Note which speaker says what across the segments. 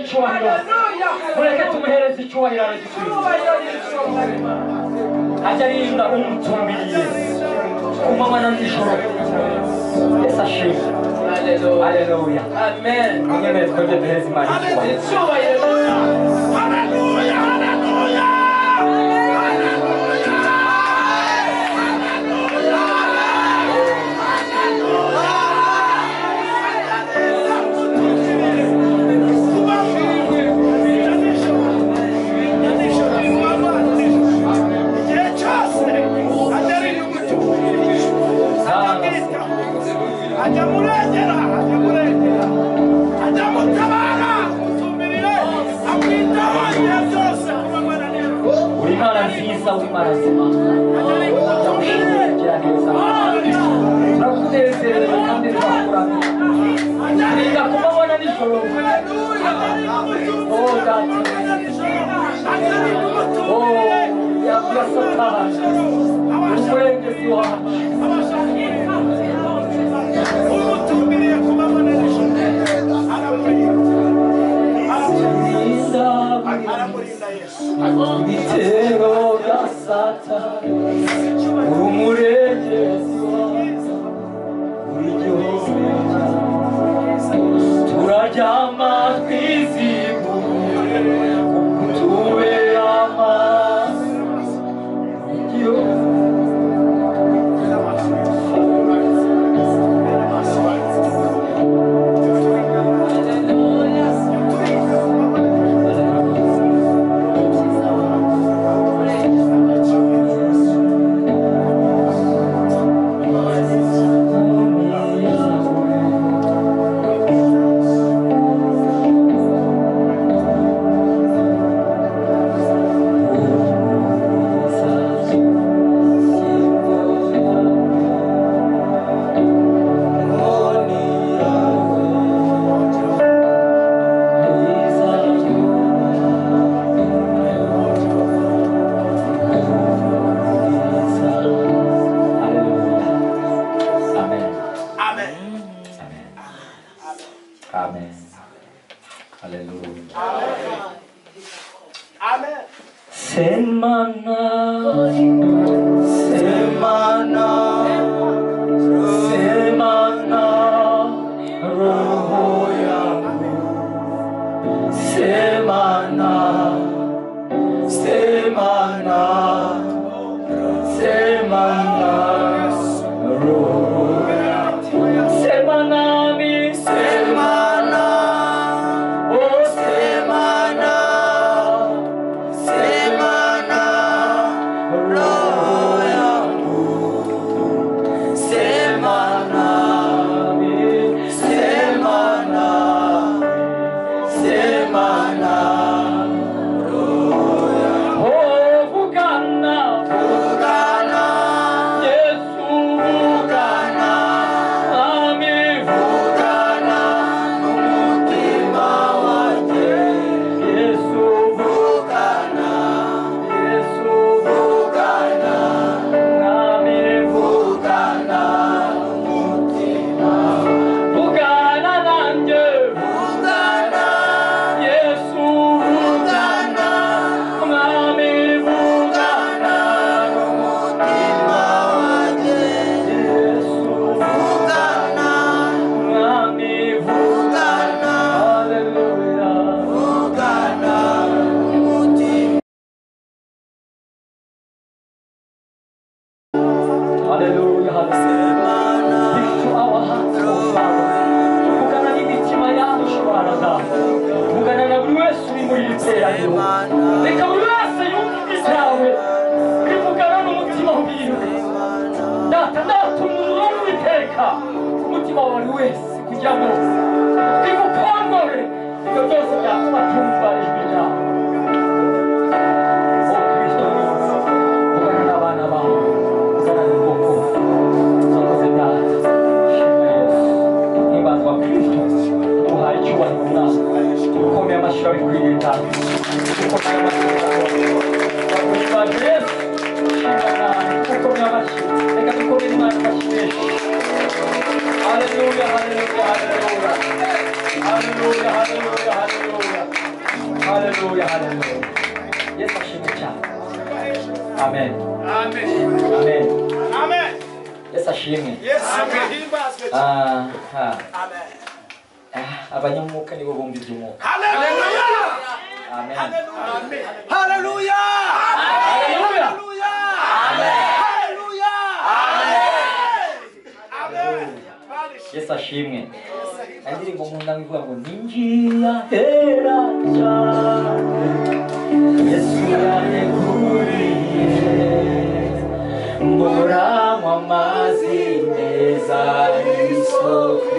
Speaker 1: icyubahiro mureke tumuhereze icyubahiro aragikwiye ajya arinda umutumbiriye ku manywa na nijoro yesu ashimwe haleluya amen mwemere twebwe duhereze imana icyubahiro haleluya haleluya
Speaker 2: Hallelujah, hallelujah, hallelujah. Hallelujah, hallelujah, hallelujah.
Speaker 1: amen
Speaker 2: Amen.
Speaker 1: amen
Speaker 2: Amen.
Speaker 1: Yesu ashimwe
Speaker 2: Yes, amen. Amen.
Speaker 1: abanyamwuka nibo bumva iby'umwuka
Speaker 2: Hallelujah.
Speaker 1: amen
Speaker 2: Amen.
Speaker 3: Hallelujah.
Speaker 1: Hallelujah.
Speaker 3: Amen.
Speaker 2: Amen.
Speaker 1: Yesu ashimwe indirimbo nkunda ivuga ngo ninjiye ahera cyane Yesu yaneguriye mboranywa amazi meza y'isoko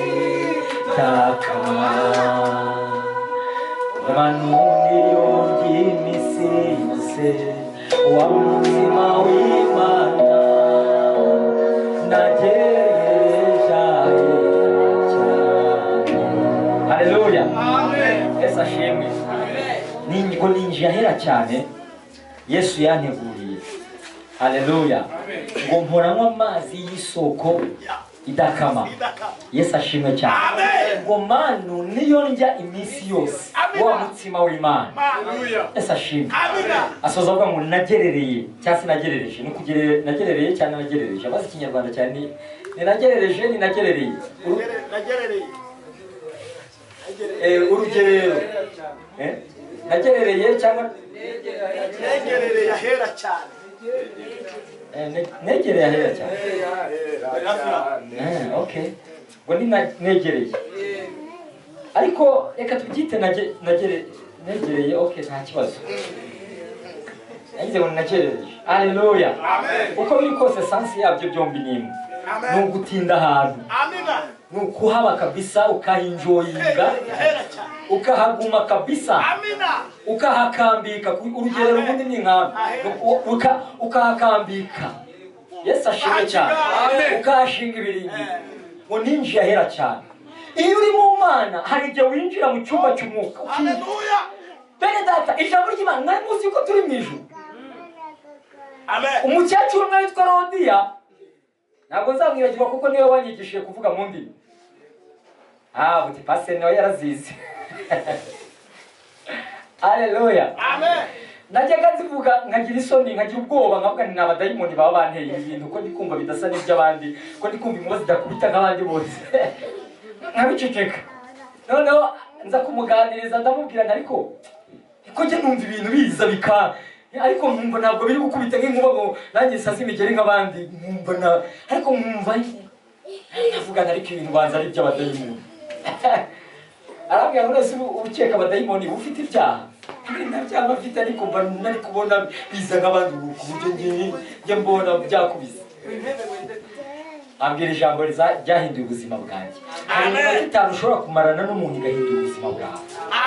Speaker 1: idakama manuniyo ry'iminsi yose wa mutima w'Imana nagereje Haleluya.
Speaker 2: Amen.
Speaker 1: Yesu ashimwe. Ningo ninjiye ahera cyane Yesu yanteguriye. Haleluya. Ngo mporanywa amazi y'isoko idakama. Yesu ashimwe cyane. Ngo manu niyo njya iminsi yose wa mutima w'Imana.
Speaker 2: Hallelujah.
Speaker 1: Yesu ashimwe.
Speaker 2: Amina.
Speaker 1: Asoza avuga ngo nagerereje cyangwa se nagerereje no kugere nagerereje cyane nagerereje abazi ikinyarwanda cyane ni nagerereje ni nagerereye
Speaker 2: Nagerereye.
Speaker 1: urugerero nagerereye cyangwa
Speaker 2: Negerereye ahera cyane.
Speaker 1: negereye ahera cyane okay ngo ni negereye ariko reka tubyite negereye okay nta kibazo yagize ngo nagerereje haleluya uko biri kose sansi yabyo byombi nimwe ni ugutinda ahantu
Speaker 2: Amina.
Speaker 1: ni ukuhaba kabisa ukahinjoyinga ukahaguma kabisa
Speaker 2: Amina.
Speaker 1: ukahakambika urugero rundi ni nkambi ukahakambika Yesu ashimwe cyane ukahashinga ibirindiro ngo ninjiye ahera cyane iyo uri mu Mana hari igihe winjira mu cyumba cy'umwuka
Speaker 2: Haleluya.
Speaker 1: bene data ijambo ry'Imana mwari muzi ko turi mu ijuru
Speaker 2: Amen.
Speaker 1: umukecuru umwe witwa Rodiya ntabwo nzamwibagirwa kuko niwe wanyigishije kuvuga mu ndimi buti pasiteri nawe yarazize haleluya
Speaker 2: Amen.
Speaker 1: najyaga nzivuga nkagira isoni nkagira ubwoba nkavuga ni abadayimoni baba banteye ibintu ko ndikumva bidasa n'iby'abandi ko ndikumva inkuba zidakubita nk'abandi bose nkabiceceka noneho nza kumuganiriza ndamubwira ariko njye numva ibintu biza ariko nkumva ntabwo biri gukubita nk'inkuba ngo nanjye sasa imigeri nk'abandi nkumva ariko nkumva navugana ariko ibintu banza ari iby'abadayimoni arambwira ngo nose ukeka abadayimoni ufite ibyaha nta byaha bafite ariko mba nari kubona biza nk'abandi ku buryo njye mbona byakubise ambwira ijambo ryahinduye ubuzima bwanjye hari iminota itanu ushobora kumarana n'umuntu igahindura ubuzima bwawe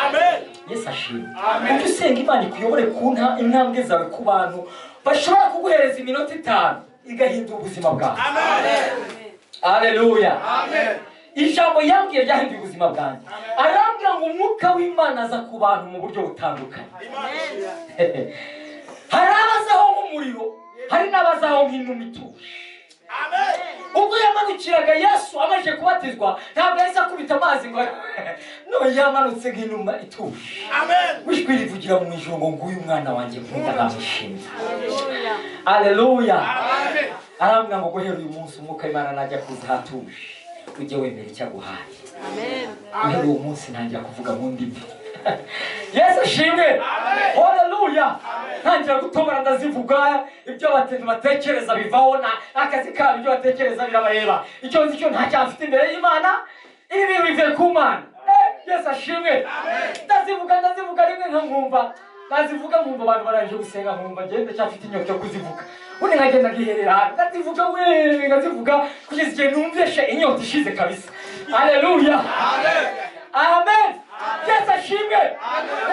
Speaker 2: Amen.
Speaker 1: Yesu ashimwe ujye usenga Imana ikuyobore ku intambwe zawe ku bantu bashobora kuguhereza iminota itanu igahindura ubuzima bwawe
Speaker 2: Amen.
Speaker 1: haleluya
Speaker 2: Amen.
Speaker 1: ijambo yambwiye ryahinduye ubuzima bwanjye arambwira ngo umwuka w'Imana aza ku bantu mu buryo butandukanye hari abazaho nk'umuriro hari n'abazaho nk'inuma ituje ubwo yamanukiraga Yesu amaze kubatizwa ntabwo yahise akubita amazi ngo no yamanutse nk'inuma ituje wijwi rivugira mu ijuru ngo nguyu umwana wanjye nkunda nkamushimye haleluya arambwira ngo guhera uyu munsi umwuka w'Imana najya kuza hatuje ujye wemera icyo aguhaye guhera uwo munsi ntangira kuvuga mu ndimi Yesu ashimwe haleluya ntangira gutobora ndazivuga ibyo abatentu batekereza bivaho akazi kabo ibyo batekereza birabareba icyo nzi cyo nta cyafite imbere y'Imana ibi bintu bivuye ku Mana Yesu ashimwe ndazivuga rimwe nkumva nazivuga nkumva abantu baraje gusenga nkumva ngende cyafite inyota yo kuzivuga undi nkagenda ngiherera hano ndazivuga ngazivuga kugeza igihe numveshe inyota ishize kabisa haleluya amen Yesu ashimwe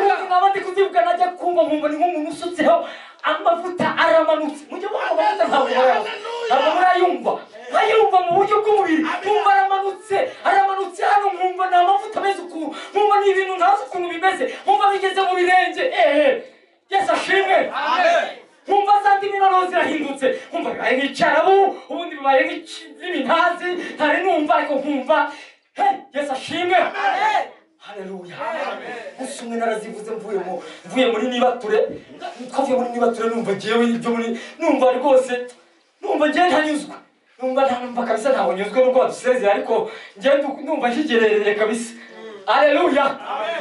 Speaker 1: ubu nkaba ndi kuzivuga najya kumva nkumva ni nk'umuntu usutseho amavuta aramanutse mujye mubona amavuta ntabwo murayumva nkayumva mu buryo bw'umubiri nkumva aramanutse hano nkumva ni amavuta ameze ukuntu nkumva ni ibintu ntazi ukuntu bimeze nkumva bigeze mu birenge Yesu ashimwe nkumva za ndimi noneho zirahindutse nkumva bibaye nk'icyarabu ubundi bibaye nk'ibintazi ntari numva ariko nkumva Yesu ashimwe haleluya umunsi umwe narazivuze mvuye muri nibature twavuye muri nibature numva jewe ibyo muri numva rwose numva ngiye ntanyuzwe numva kabisa ntabwo nyuzwe n'ubwo badusezeye ariko ngiye numva nkigerereye kabisa aleluya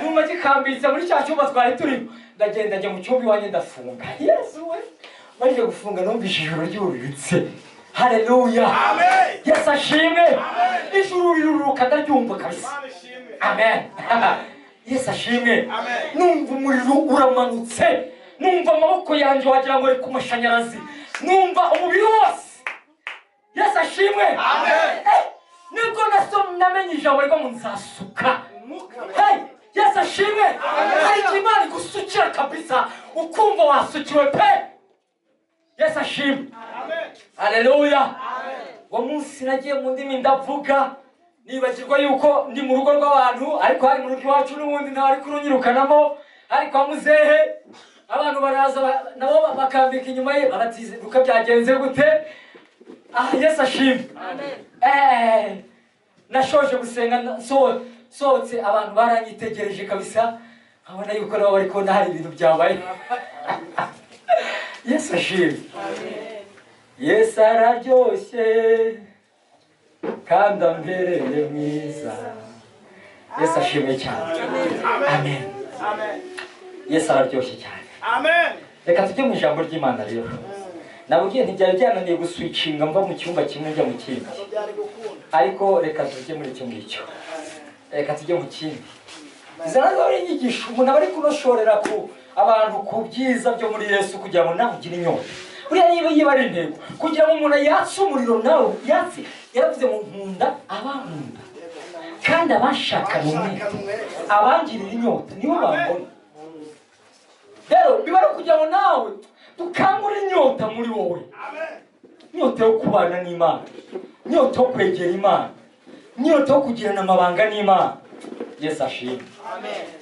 Speaker 1: numva gikambitse muri cya cyumba twari turimo ndagenda njya mu cyumba iwanjye ndafunga yesu we maze gufunga numvise ijoro ryururutse haleluya yesu ashimwe ijuru riruruka ndaryumva kabisa amen yesu ashimwe numva umuriro uramanutse numva amaboko yanjye wagira ngo ari ku mashanyarazi numva umubiri wose yesu ashimwe nibwo namenye ijambo ryo mu nzasuka yesu ashimwe hari imana igusukira kabisa ukumva wasukiwe pe yesu ashimwe haleluya uwo munsi nagiye mu ndimi ndavuga nibagirwa yuko ndi mu rugo rw'abantu ariko hari mu rugo iwacu n'ubundi nawe ari kurunyirukanamo ari kwa muzehe abantu baraza nabo bakambika inyuma ye baratiziduka byagenze gute yesu ashimwe nashoje gusenga sohotse abantu baranyitegereje kabisa nkabona yuko nabo bari kubona hari ibintu byabaye yesu ashimwe yesu araryoshye kandi ambereye mwiza yesu ashimwe cyane amen yesu araryoshye cyane reka tujye mu ijambo ry'imana rero nabwiye ntibyari byananiye guswicinga mva mu cyumba kimwe njya mu kindi ariko reka tujye muri icyo ngicyo reka tujye mu kindi izo nazo ari inyigisho umuntu aba ari kunoshorera ku abantu ku byiza byo muri yesu kugira ngo nawe ugire inyota buriya niba yiba ari intego kugira ngo umuntu yatse umuriro nawe yatse yaravuze mu nkunda abankunda kandi abashakana umwe abangirira inyota nibo bambona rero biba ari kugira ngo nawe dukangure inyota muri wowe inyota yo kubana n'imana inyota yo kwegera imana inyota yo kugirana amabanga n'imana yesu ashimwe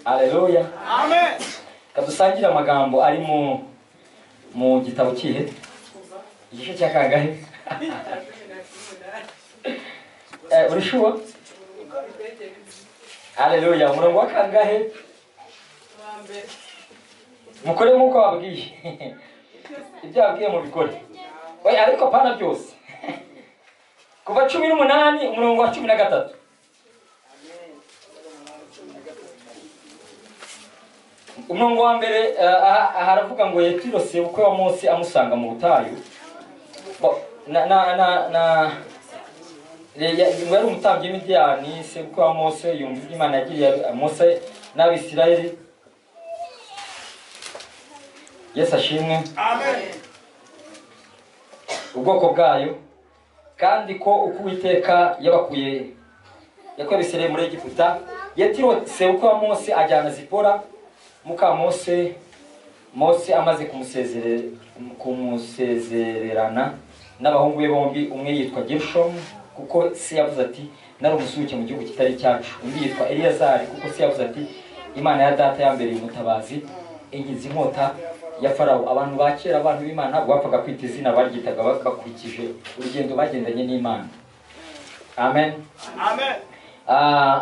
Speaker 1: haleluya kadusangire amagambo ari mu gitabo kihe igice cya kangahe urishuwa haleluya umurongo wa kangahe mukore nk'uko wabwiye ibyo wabwiye mubikore ariko apana byose kuva 18 umurongo wa 13 umurongo wa mbere haravuga ngo Yetiro sebukwe wa Mose amusanga mu butayu yari umutambyi w'Imidiyani. Sebukwe wa Mose yumva ibyo Imana yagiriye Mose n'Abisirayeli. Yesu ashimwe ubwoko bwayo kandi ko uko Uwiteka yabakuye Abisirayeli muri Egiputa. Yetiro sebukwe wa Mose ajyana Zipora muka Mose amaze kumusezererana n'abahungu be bombi, umwe yitwa Gershomu kuko se yavuze ati nari umusuke mu gihugu kitari cyacu, undi yitwa Eliyazari kuko se yavuze ati Imana ya data yambereye umutabazi ingize inkota ya Farawo. Abantu bakera abantu b'Imana bapfaga kwita izina baryitaga bakurikije urugendo bagendanye n'Imana. Amen.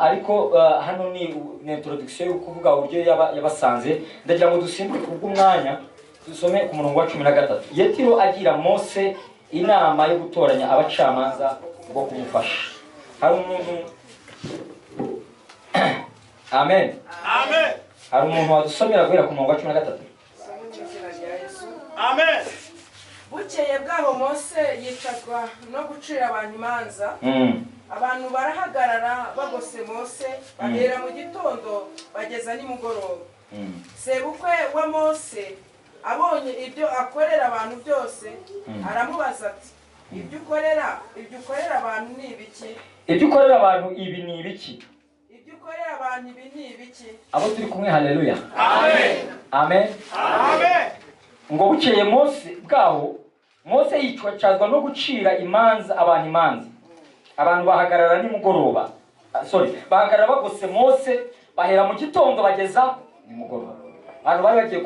Speaker 1: Ariko hano ni introduction yo kuvuga uburyo yabasanze. Ndagira ngo dusimbuke kubw'umwanya dusome ku murongo wa 13. Yetiro agira Mose inama yo gutoranya abacamanza bo kumufasha. Hari umuntu Amen. Hari umuntu wadusomera guhera ku murongo wa 13.
Speaker 2: Amen.
Speaker 4: Bukeye bwaho Mose yicazwa no gucira abantu imanza. Abantu barahagarara bagose Mose bahera mu gitondo bageza nimugoroba. Sebukwe wa Mose abonye ibyo akorera abantu byose aramubaza ati ibyo ukorera abantu ni ibiki?
Speaker 1: Ibyo ukorera abantu ibi ni ibiki?
Speaker 4: Ibyo ukorera abantu ibi ni ibiki?
Speaker 1: Abo turi kumwe haleluya.
Speaker 2: Amen.
Speaker 1: Ngo bukeye Mose yicwacazwa no gucira imanza abantu imanza. Abantu bahagarara nimugoroba. Bahagarara bagose Mose bahera mu gitondo bageza nimugoroba. Abantu bari bagiye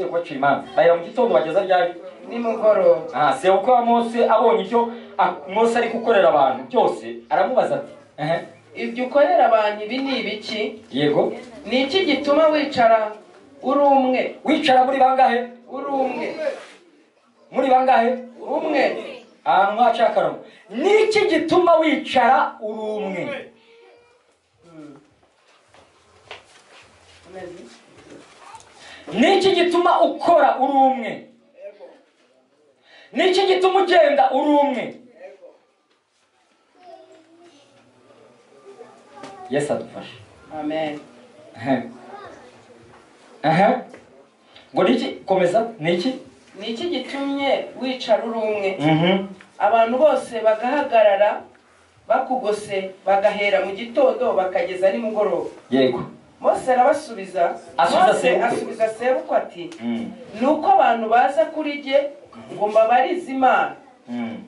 Speaker 1: kubacira imanza bahera mu gitondo bageza ryari nimugoroba. Sebukwe wa Mose abonye ibyo Mose ari gukorera abantu byose aramubaza ati
Speaker 4: ibyo ukorera abantu ibi ni ibiki?
Speaker 1: Yego.
Speaker 4: Ni iki gituma wicara uri umwe?
Speaker 1: Wicara muri bangahe?
Speaker 4: Uri umwe.
Speaker 1: Muri bangahe?
Speaker 4: Umwe.
Speaker 1: Ahantu mwacakaramo. Ni iki gituma wicara uri umwe? Ni iki gituma ukora uri umwe? Ni iki gituma ugenda uri umwe? Yesu adufashe.
Speaker 4: Amen.
Speaker 1: Aha. Ngo niki komeza niki?
Speaker 4: Ni iki gitumye wicara uri umwe? Abantu bose bagahagarara bakugose bagahera mu gitondo bakageza nimugoroba.
Speaker 1: Yego.
Speaker 4: Mose arabasubiza. Asubiza sebukwe ati nuko abantu baza kuri jye ngo mbabarize Imana.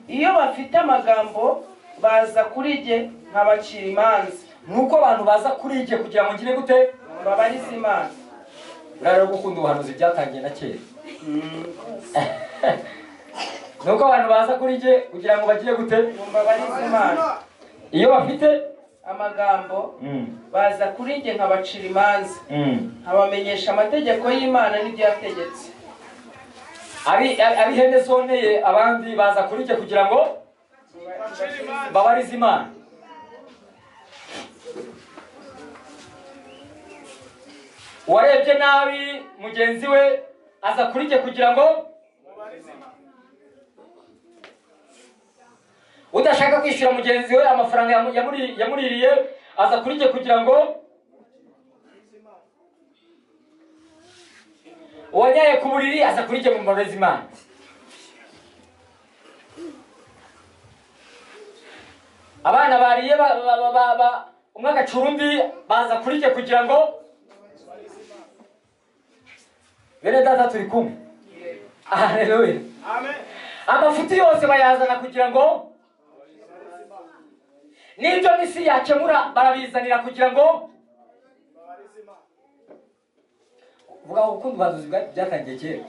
Speaker 4: Iyo bafite amagambo baza kuri jye nkabacira imanza.
Speaker 1: Nuko abantu baza kuri jye kugira ngo ngire gute?
Speaker 4: Mbabarize Imana.
Speaker 1: Rero gukunda ubuhanuzi byatangiye na kera. Nuko abantu baza kuri jye kugira ngo bagire gute?
Speaker 4: Mbabarize Imana.
Speaker 1: Iyo bafite
Speaker 4: amagambo baza kuri jye nkabacira imanza. Nkabamenyesha amategeko y'Imana n'ibyo yategetse.
Speaker 1: Abi hene zoneye abandi baza kuri jye kugira ngo babarize Imana. Uwarebye nabi mugenzi we aza kuri jye kugira ngo udashaka kwishyura mugenzi we amafaranga yamuririye aza kuri jye kugira ngo uwanyaye ku buriri aza kuri jye mu mbaraga z'Imana. Abana bariye umwe agacura undi baza kuri jye kugira ngo bene data turi kumwe. Haleluya.
Speaker 3: Amen.
Speaker 1: Amafuti yose bayazana kugira ngo n'ibyo n'isi yakemura barabizanira kugira ngo vuga ukuntu bazuzi byatangiye kera.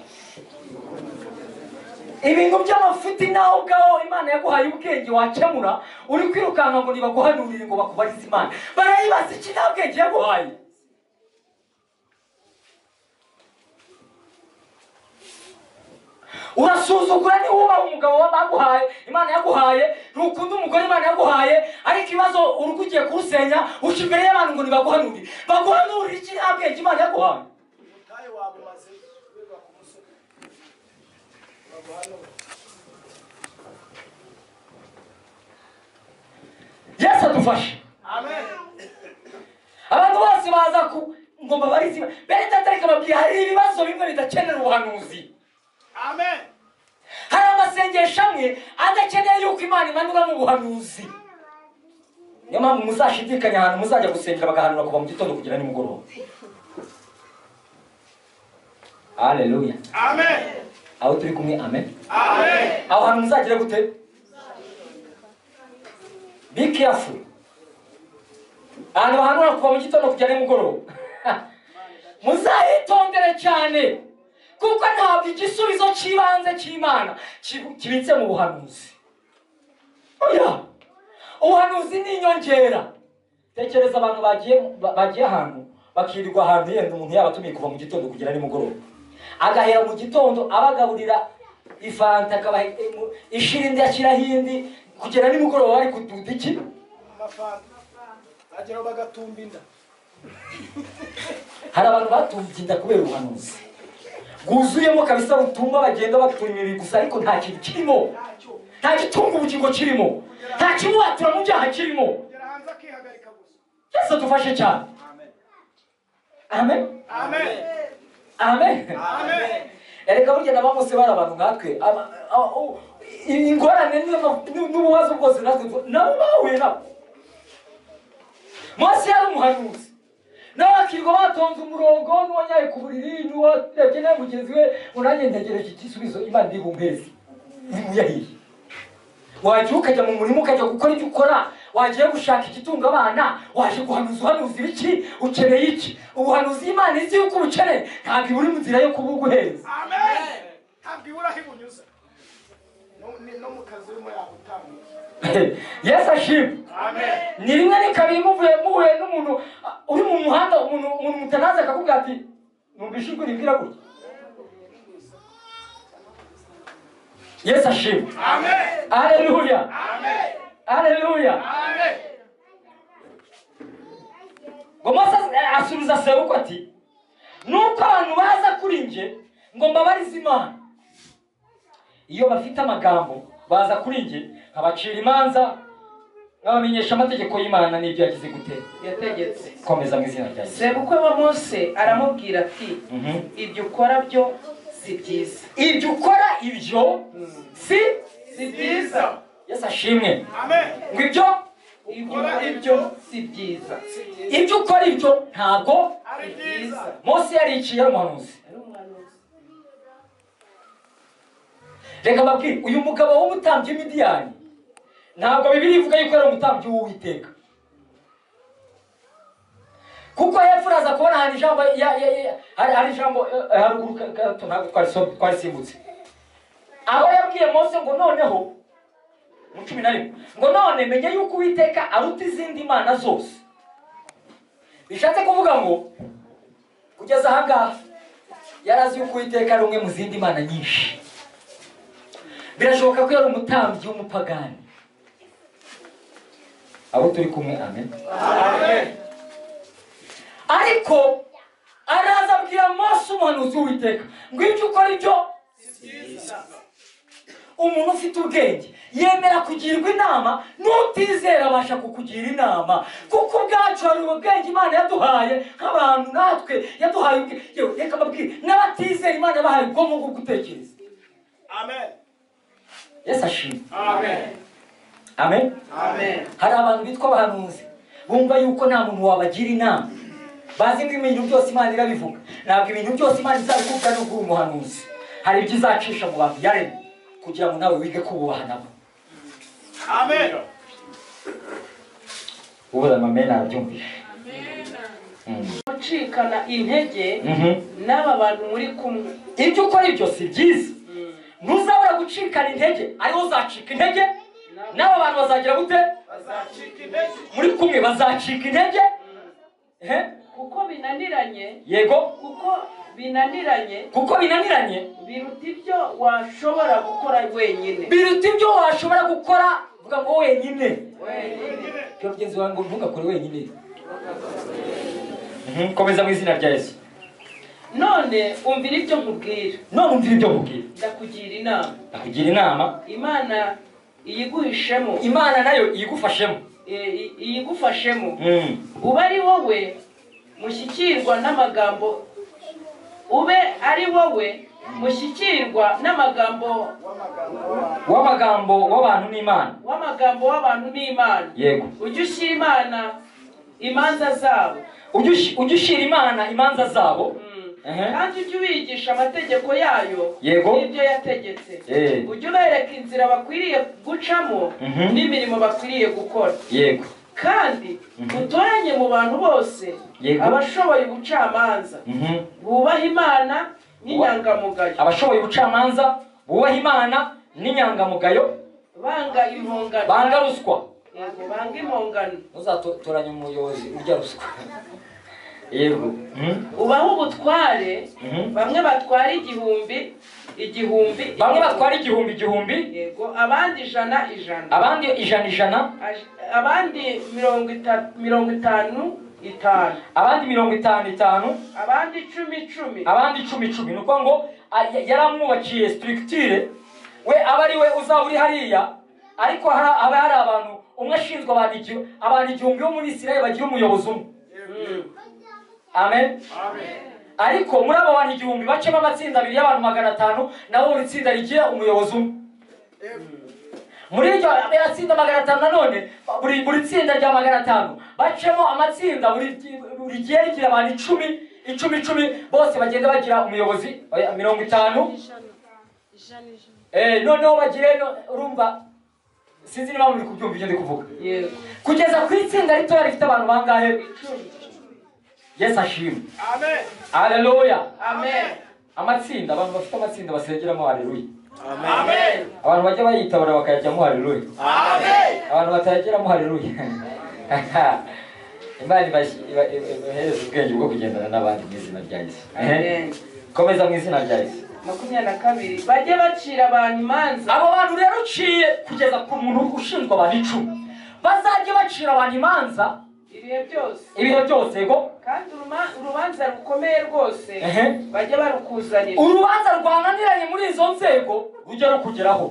Speaker 1: Ibintu by'amafuti naho ubwaho Imana yaguhaye ubwenge wakemura uri kwirukanka ngo nibaguhanurire ngo bakubarize Imana. Barayibaza iki nta bwenge yaguhaye? Urasuzugura ni wubaha umugabo wabaguhaye Imana yaguhaye, ntukunda umugore Imana yaguhaye, ariko ibibazo urugugiye kurusenya uca imbere y'abantu ngo nibaguhanurire. Baguhanurire iki nta bwenge Imana yaguhaye? Yesu adufashe.
Speaker 3: Amen.
Speaker 1: Abantu bose baza ngo mbabarize bene data reka babwire hari ibibazo bimwe bidakenera ubuhanuzi.
Speaker 3: Amen.
Speaker 1: Hari amasengesho amwe adakeneye yuko Imana imanura mu buhanuzi. Niyo mpamvu muzashidikanya ahantu muzajya gusengera bagahanura kuva mu gitondo kugera nimugoroba. Haleluya.
Speaker 3: Amen.
Speaker 1: Aho turi kumwe amen.
Speaker 3: Amen.
Speaker 1: Aho hantu muzagira gute? Be careful. Ahantu bahanura kuva mu gitondo kugera nimugoroba. Muzahitondere cyane. Kuko ntabwo igisubizo cy'ibanze cy'Imana kibitse mu buhanuzi. Oya. Ubuhanuzi ni inyongera. Tekereza abantu bagiye ahantu bakirirwa ahantu yenda umuntu yabatumiye kuva mu gitondo kugera nimugoroba. Agahera mu gitondo abagaburira ifanta akabaha ishirindi yakira hindi kugera nimugoroba bari kududa iki?
Speaker 3: Amafanta. Agera bagatumba inda.
Speaker 1: Hari abantu batumbye inda kubera ubuhanuzi. Guzuyemo kabisa butumba bagenda batumira gusa ariko nta kintu kirimo. Nta gitunga ubugingo kirimo. Nta kimuwatura mu byaha kirimo.
Speaker 3: Hanze akihagarika gusa.
Speaker 1: Yesu adufashe cyane. Amen.
Speaker 3: Amen.
Speaker 1: Amen.
Speaker 3: Amen.
Speaker 1: Erega burya nabamose bari abantu nkatwe. Ingorane n'ububazo bwose natwe nabo bahuye nabo. Mose yari umuhanuzi. Nawe akirirwa batonze umurongo n'uwanyaye ku buriri n'uwarebye nawe mugenzi we unanye ntegereje igisubizo Imana ibumpezi. Nimuyahiye. Waje ukajya mu murimo ukajya gukora ibyo ukora, wagiye gushaka igitunga abana, waje guhanuza uhanuzi iki, ukeneye iki? Ubuhanuzi Imana izi yuko ubukeneye, ntabwo uri mu nzira yo kubuguhereza.
Speaker 3: Amen. Ntabwo ibura hibunyuza. No mu kazi urimo yagutanga.
Speaker 1: Yesu ashimwe.
Speaker 3: Amen.
Speaker 1: Ni rimwe ni kabiri muhuye n'umuntu uri mu muhanda, umuntu mutanaza akakubwira ati numvise ijwi ribwira gutya. Yesu ashimwe.
Speaker 3: Amen.
Speaker 1: Haleluya.
Speaker 3: Amen.
Speaker 1: Haleluya.
Speaker 3: Amen.
Speaker 1: Ngo Mose asubiza Sebukwe ati nuko abantu baza kuri nje ngo mbabarize Imana. Iyo bafite amagambo baza kuri nje nkabacira imanza nkabamenyesha amategeko y'Imana n'ibyo yagize gute
Speaker 4: yategetse.
Speaker 1: Komeza mu izina rya Yesu.
Speaker 4: Sebukwe wa Mose aramubwira ati ibyo ukora byo si byiza.
Speaker 1: Ibyo ukora ibyo si
Speaker 4: byiza.
Speaker 1: Yesu ashimwe.
Speaker 3: Amen.
Speaker 1: Ngo ibyo
Speaker 4: ukora ibyo si byiza.
Speaker 1: ibyo ukora ibyo ntabwo
Speaker 3: Ari byiza.
Speaker 1: Mose yariciye umuhanuzi. Reka mbabwire uyu mugabo w'umutambyi Midiyani ntabwo Bibiliya ivuga yuko ari umutambyi w'Uwiteka. Kuko hepfo uraza kubona hari ijambo hari ijambo haruguru gato ntabwo twarisimbutse. Aho yabwiye Mose ngo noneho mu 11 ngo none menye yuko Uwiteka aruta izindi mana zose. Bishatse kuvuga ngo kugeza ahangaha yarazi yuko Uwiteka ari umwe mu zindi mana nyinshi. Birashoboka ko yari umutambyi w'umupagani. Abo turi kumwe. Amen.
Speaker 3: Amen.
Speaker 1: Ariko araza abwira Mose umuhanuzi w'Uwiteka ngo ibyo ukora ibyo umuntu ufite ubwenge yemera kugirwa inama, n'utizera abasha kukugira inama. Kuko ubwacu hari ubwenge Imana yaduhaye nk'abantu, natwe yaduhaye ubwenge. Reka mbabwire n'abatizera Imana yabahaye ubwonko bwo gutekereza.
Speaker 3: Amen.
Speaker 1: Yesu ashimwe.
Speaker 3: Amen.
Speaker 1: Amen.
Speaker 3: Amen.
Speaker 1: Hari abantu bitwa abahanuzi bumva yuko nta muntu wabagira inama, bazi ngo ibintu byose Imana irabivuga. Ntabwo ibintu byose Imana izabivuga no guha umuhanuzi. Hari ibyo izacisha mu bantu yaremye kugira ngo nawe wige kububaha nabo.
Speaker 3: Amen.
Speaker 1: Ubuza amen arabyumvisha.
Speaker 4: Gucikana intege n'aba bantu muri kumwe.
Speaker 1: Ibyo ukora ibyo si byiza. Ntuzabura gucikana intege, ariho uzacika intege. N'aba bantu bazagira gute?
Speaker 3: Bazacika intege.
Speaker 1: Muri kumwe bazacika intege.
Speaker 4: Kuko binaniranye.
Speaker 1: Yego.
Speaker 4: Kuko binaniranye biruta ibyo washobora gukora wenyine.
Speaker 1: Biruta ibyo washobora gukora vuga ngo wenyine.
Speaker 3: Wenyine.
Speaker 1: Cyo byenzi wangu ntugakore wenyine. Komeza mu izina rya Yesu.
Speaker 4: None umvira ibyo nkubwira.
Speaker 1: None umvira ibyo nkubwira.
Speaker 4: Ndakugira inama.
Speaker 1: Ndakugira inama.
Speaker 4: Imana iyiguhishemo.
Speaker 1: Imana nayo iyigufashemo.
Speaker 4: Iyigufashemo. Uba ari wowe mushyikirwa n'amagambo. Ube ari wowe mushyikirwa n'amagambo w'abantu n'Imana. W'amagambo w'abantu n'Imana.
Speaker 1: Yego.
Speaker 4: Ujye ushyira Imana imanza zabo.
Speaker 1: Ujye ushyira Imana imanza zabo.
Speaker 4: Kandi ujye ubigisha amategeko yayo.
Speaker 1: Yego.
Speaker 4: N'ibyo yategetse. Ujye ubereka inzira bakwiriye gucamo n'imirimo bakwiriye gukora.
Speaker 1: Yego.
Speaker 4: Kandi utoranye mu bantu bose abashoboye ubucamanza bubaha Imana n'inyangamugayo. Abashoboye ubucamanza bubaha Imana n'inyangamugayo. Banga impongano. Banga ruswa. Yego, banga impongano.
Speaker 1: Uzatoranya umuyobozi urya ruswa. Yego.
Speaker 4: Ubaho ubutware. Bamwe batwara igihumbi. Bamwe batwara igihumbi. Yego, abandi ijana. Abandi ijana. Abandi 50. Abandi 50. Abandi 10. Abandi 10. Nuko ngo yaramwubakiye structure we abari we uzaba uri hariya, ariko aba hari abantu umwe ashinzwe abantu igihumbi bo muri Isirayeli bagira umuyobozi umwe. Amen. Amen. Ariko muri abo bantu igihumbi bacemo amatsinda abiri y'abantu 500, nabo buri tsinda rigira umuyobozi umwe. Muri iryo atsinda 500 nanone buri tsinda rya 500 bacemo amatsinda buri gihe rigira abantu 10 bose bagenda bagira umuyobozi 50. Noneho bagire urumva sinzi niba muri kubyumva ibyo ndi kuvuga. Yego. Kugeza ku itsinda rito rifite abantu bangahe? 10. Yesu ashimwe. Amen. Haleluya. Amen. Amatsinda, abantu bafite amatsinda basengeramo haleluya. Amen. Abantu bajya bayitabara bakayajyamo haleluya. Amen.
Speaker 1: abantu batageramo haleluya. Imana ibahereza ubwenge bwo kugendana n'abandi mu izina rya Yesu. Komeza mu izina rya Yesu.
Speaker 4: 22 bajye bacira abantu imanza.
Speaker 1: Abo bantu rero uciye kugeza ku muntu ushinzwe abantu 10 bazajye bacira abantu imanza ibihe byose yego,
Speaker 4: kandi urubanza rukomeye rwose bajye barukuzanira.
Speaker 1: urubanza rwananiranye muri izo nzego rujya rukugeraho.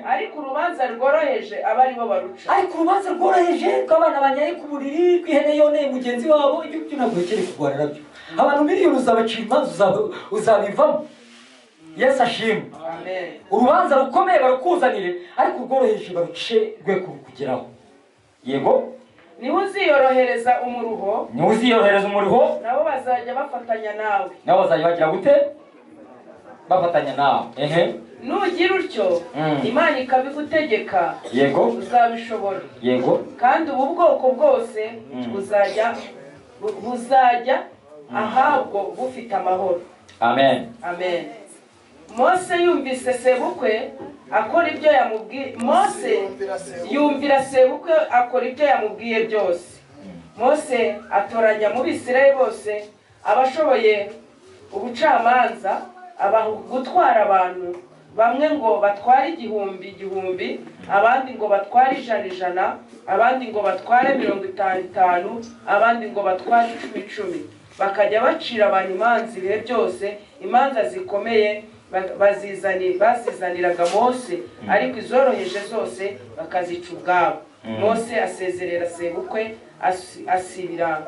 Speaker 4: Ariko urubanza rworoheje aba ari bo baruca.
Speaker 1: Ariko urubanza rworoheje rw'abana banyaye ku buriri kw'ihene yoneye mugenzi wabo, ibyo ntabwo bikiri kurwana nabyo. Abantu miliyoni uzabacira imanza uzabivamo. Yesu ashimwe.
Speaker 4: Amen.
Speaker 1: Urubanza rukomeye barukuzanire, ariko urworoheje baruce rwe kugeraho. Yego,
Speaker 4: niho uziyorohereza umuruho.
Speaker 1: Niho uziyorohereza umuruho.
Speaker 4: Nabo bazajya bafatanya nawe.
Speaker 1: Nabo bazajya bagira gute? Bafatanya nawe.
Speaker 4: Nugira utyo Imana ikabigutegeka.
Speaker 1: Yego.
Speaker 4: Uzabishobora.
Speaker 1: Yego.
Speaker 4: Kandi ubu bwoko bwose buzajya ahabwo bufite amahoro.
Speaker 1: Amen.
Speaker 4: Amen. Mose yumvise sebukwe akora ibyo yamubwiye. Mose yumvira sebukwe akora ibyo yamubwiye byose. Mose atoranya mu Bisirayeli bose abashoboye ubucamanza, gutwara abantu, bamwe ngo batware 1000, abandi ngo batware 100, abandi ngo batware 50, abandi ngo batware 10. Bakajya bacira abantu imanza ibihe byose, imanza zikomeye bazizaniraga Mose, ariko izoroheje zose bakazica ubwabo. Mose asezerera sebukwe, asubira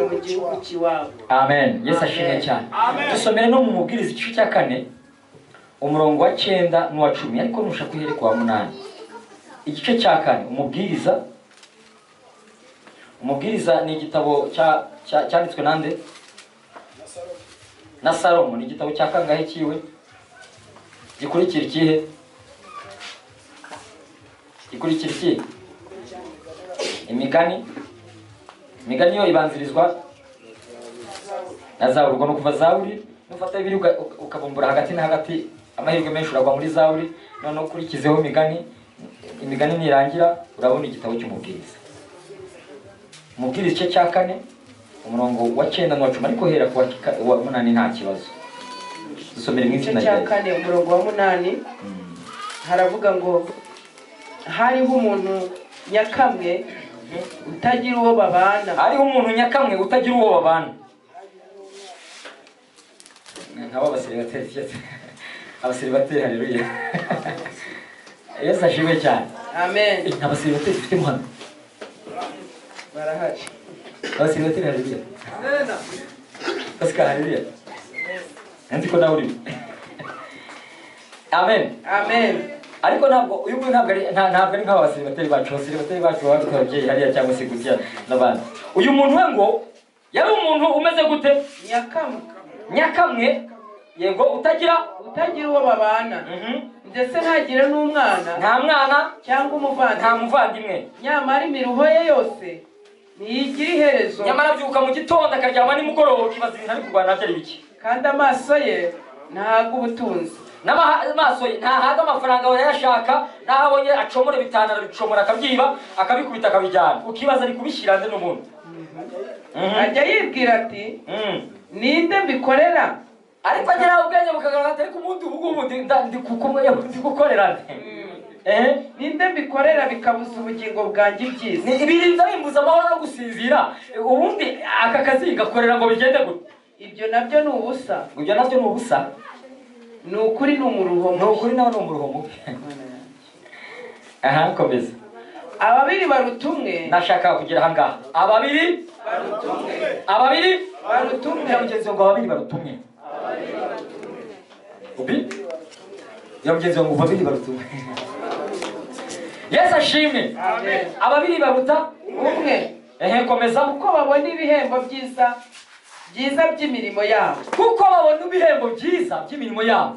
Speaker 4: mu gihugu kiwabo.
Speaker 1: Amen. Yesu ashimwe cyane. Dusomere no mu Mubwiriza igice cya 4 umurongo wa 9 n'uwa 10, ariko nushaka kuhereka wa 8. Igice cya 4 Umubwiriza ni igitabo cyanditswe nande? Na Salomo. Ni igitabo cya kangahe kiwe? Gikurikira ikihe? Gikurikira ikihe? Imigani yo ibanzirizwa na Zaburi. No kuva Zaburi nufata ibiri ukabumbura hagati na hagati, amahirwe menshi uragwa muri Zaburi, none ukurikizeho imigani nirangira urabona igitabo cy'Umubwiriza. Umubwiriza igice cya 4 umurongo wa 9 n'uwa 10, ariko hera ku wa 8 nta kibazo. Dusomere mu izina rya Yesu.
Speaker 4: Cya 4 umurongo wa 8 haravuga ngo hariho umuntu nyakamwe utagira uwo babana.
Speaker 1: Hariho umuntu nyakamwe utagira uwo babana. Nk'aba abaseribateri haleluya. Yesu ashimwe cyane.
Speaker 4: Amen.
Speaker 1: Abaseribateri dufite muhano
Speaker 4: barahari.
Speaker 1: Abaseribateri haleluya. Amen. Pascal haleluya. Nzi ko nawe uri. Amen.
Speaker 4: Amen.
Speaker 1: Ariko ntabwo uyu nguyu ntabwo ari nk'abaseribateri bacu. Abaseribateri bacu babikabye hariya cyangwa se gutya n'abandi. Uyu muntu we ngo yari umuntu umeze gute? Nyakamwe. Yego, utagira
Speaker 4: uwo babana. Ndetse ntagire n'umwana.
Speaker 1: Nta mwana
Speaker 4: cyangwa umuvandimwe.
Speaker 1: Nta muvandimwe.
Speaker 4: Nyamara imiruho ye yose niyigira iherezo.
Speaker 1: Nyamara abyuka mu gitondo akaryama nimugoroba, ukibaza ibintu ari kurwana nabyo ari biki.
Speaker 4: Kandi amaso ye ntahaga ubutunzi.
Speaker 1: N'amaso ye ntahaga amafaranga yashaka, nahabonye acomora bitana arabicomora akabyiba akabikubita akabijyana, ukibaza ari kubishyira nde n'umuntu.
Speaker 4: Ajya yibwira ati ninde mbikorera?
Speaker 1: Ariko agera ubwenge bukagaragara ati ariko umuntu ubundi ndi gukorera nde?
Speaker 4: Ninde mbikorera bikabuza ubugingo bwanjye ibyiza?
Speaker 1: Ibirinda bimbuza amahoro no gusinzira, ubundi aka kazi gakorera ngo bigende gute?
Speaker 4: Ibyo nabyo ni ubusa.
Speaker 1: Ibyo nabyo ni ubusa.
Speaker 4: Ni ukuri ni umuruho mubi.
Speaker 1: Ni ukuri nawe ni umuruho mubi. Aha, komeza.
Speaker 4: Ababiri barutumwe.
Speaker 1: Nashaka kugera aha ngaha. Ababiri barutumwe. Mugenzi wangu ababiri barutumwe. Ubi? Ya mugenzi wangu ababiri barutumwe. Yesu ashimwe.
Speaker 4: Amen.
Speaker 1: Ababiri baruta
Speaker 4: umwe.
Speaker 1: Komeza.
Speaker 4: Kuko babona ibihembo byiza by'imirimo yabo.
Speaker 1: Kuko babona ibihembo byiza by'imirimo yabo.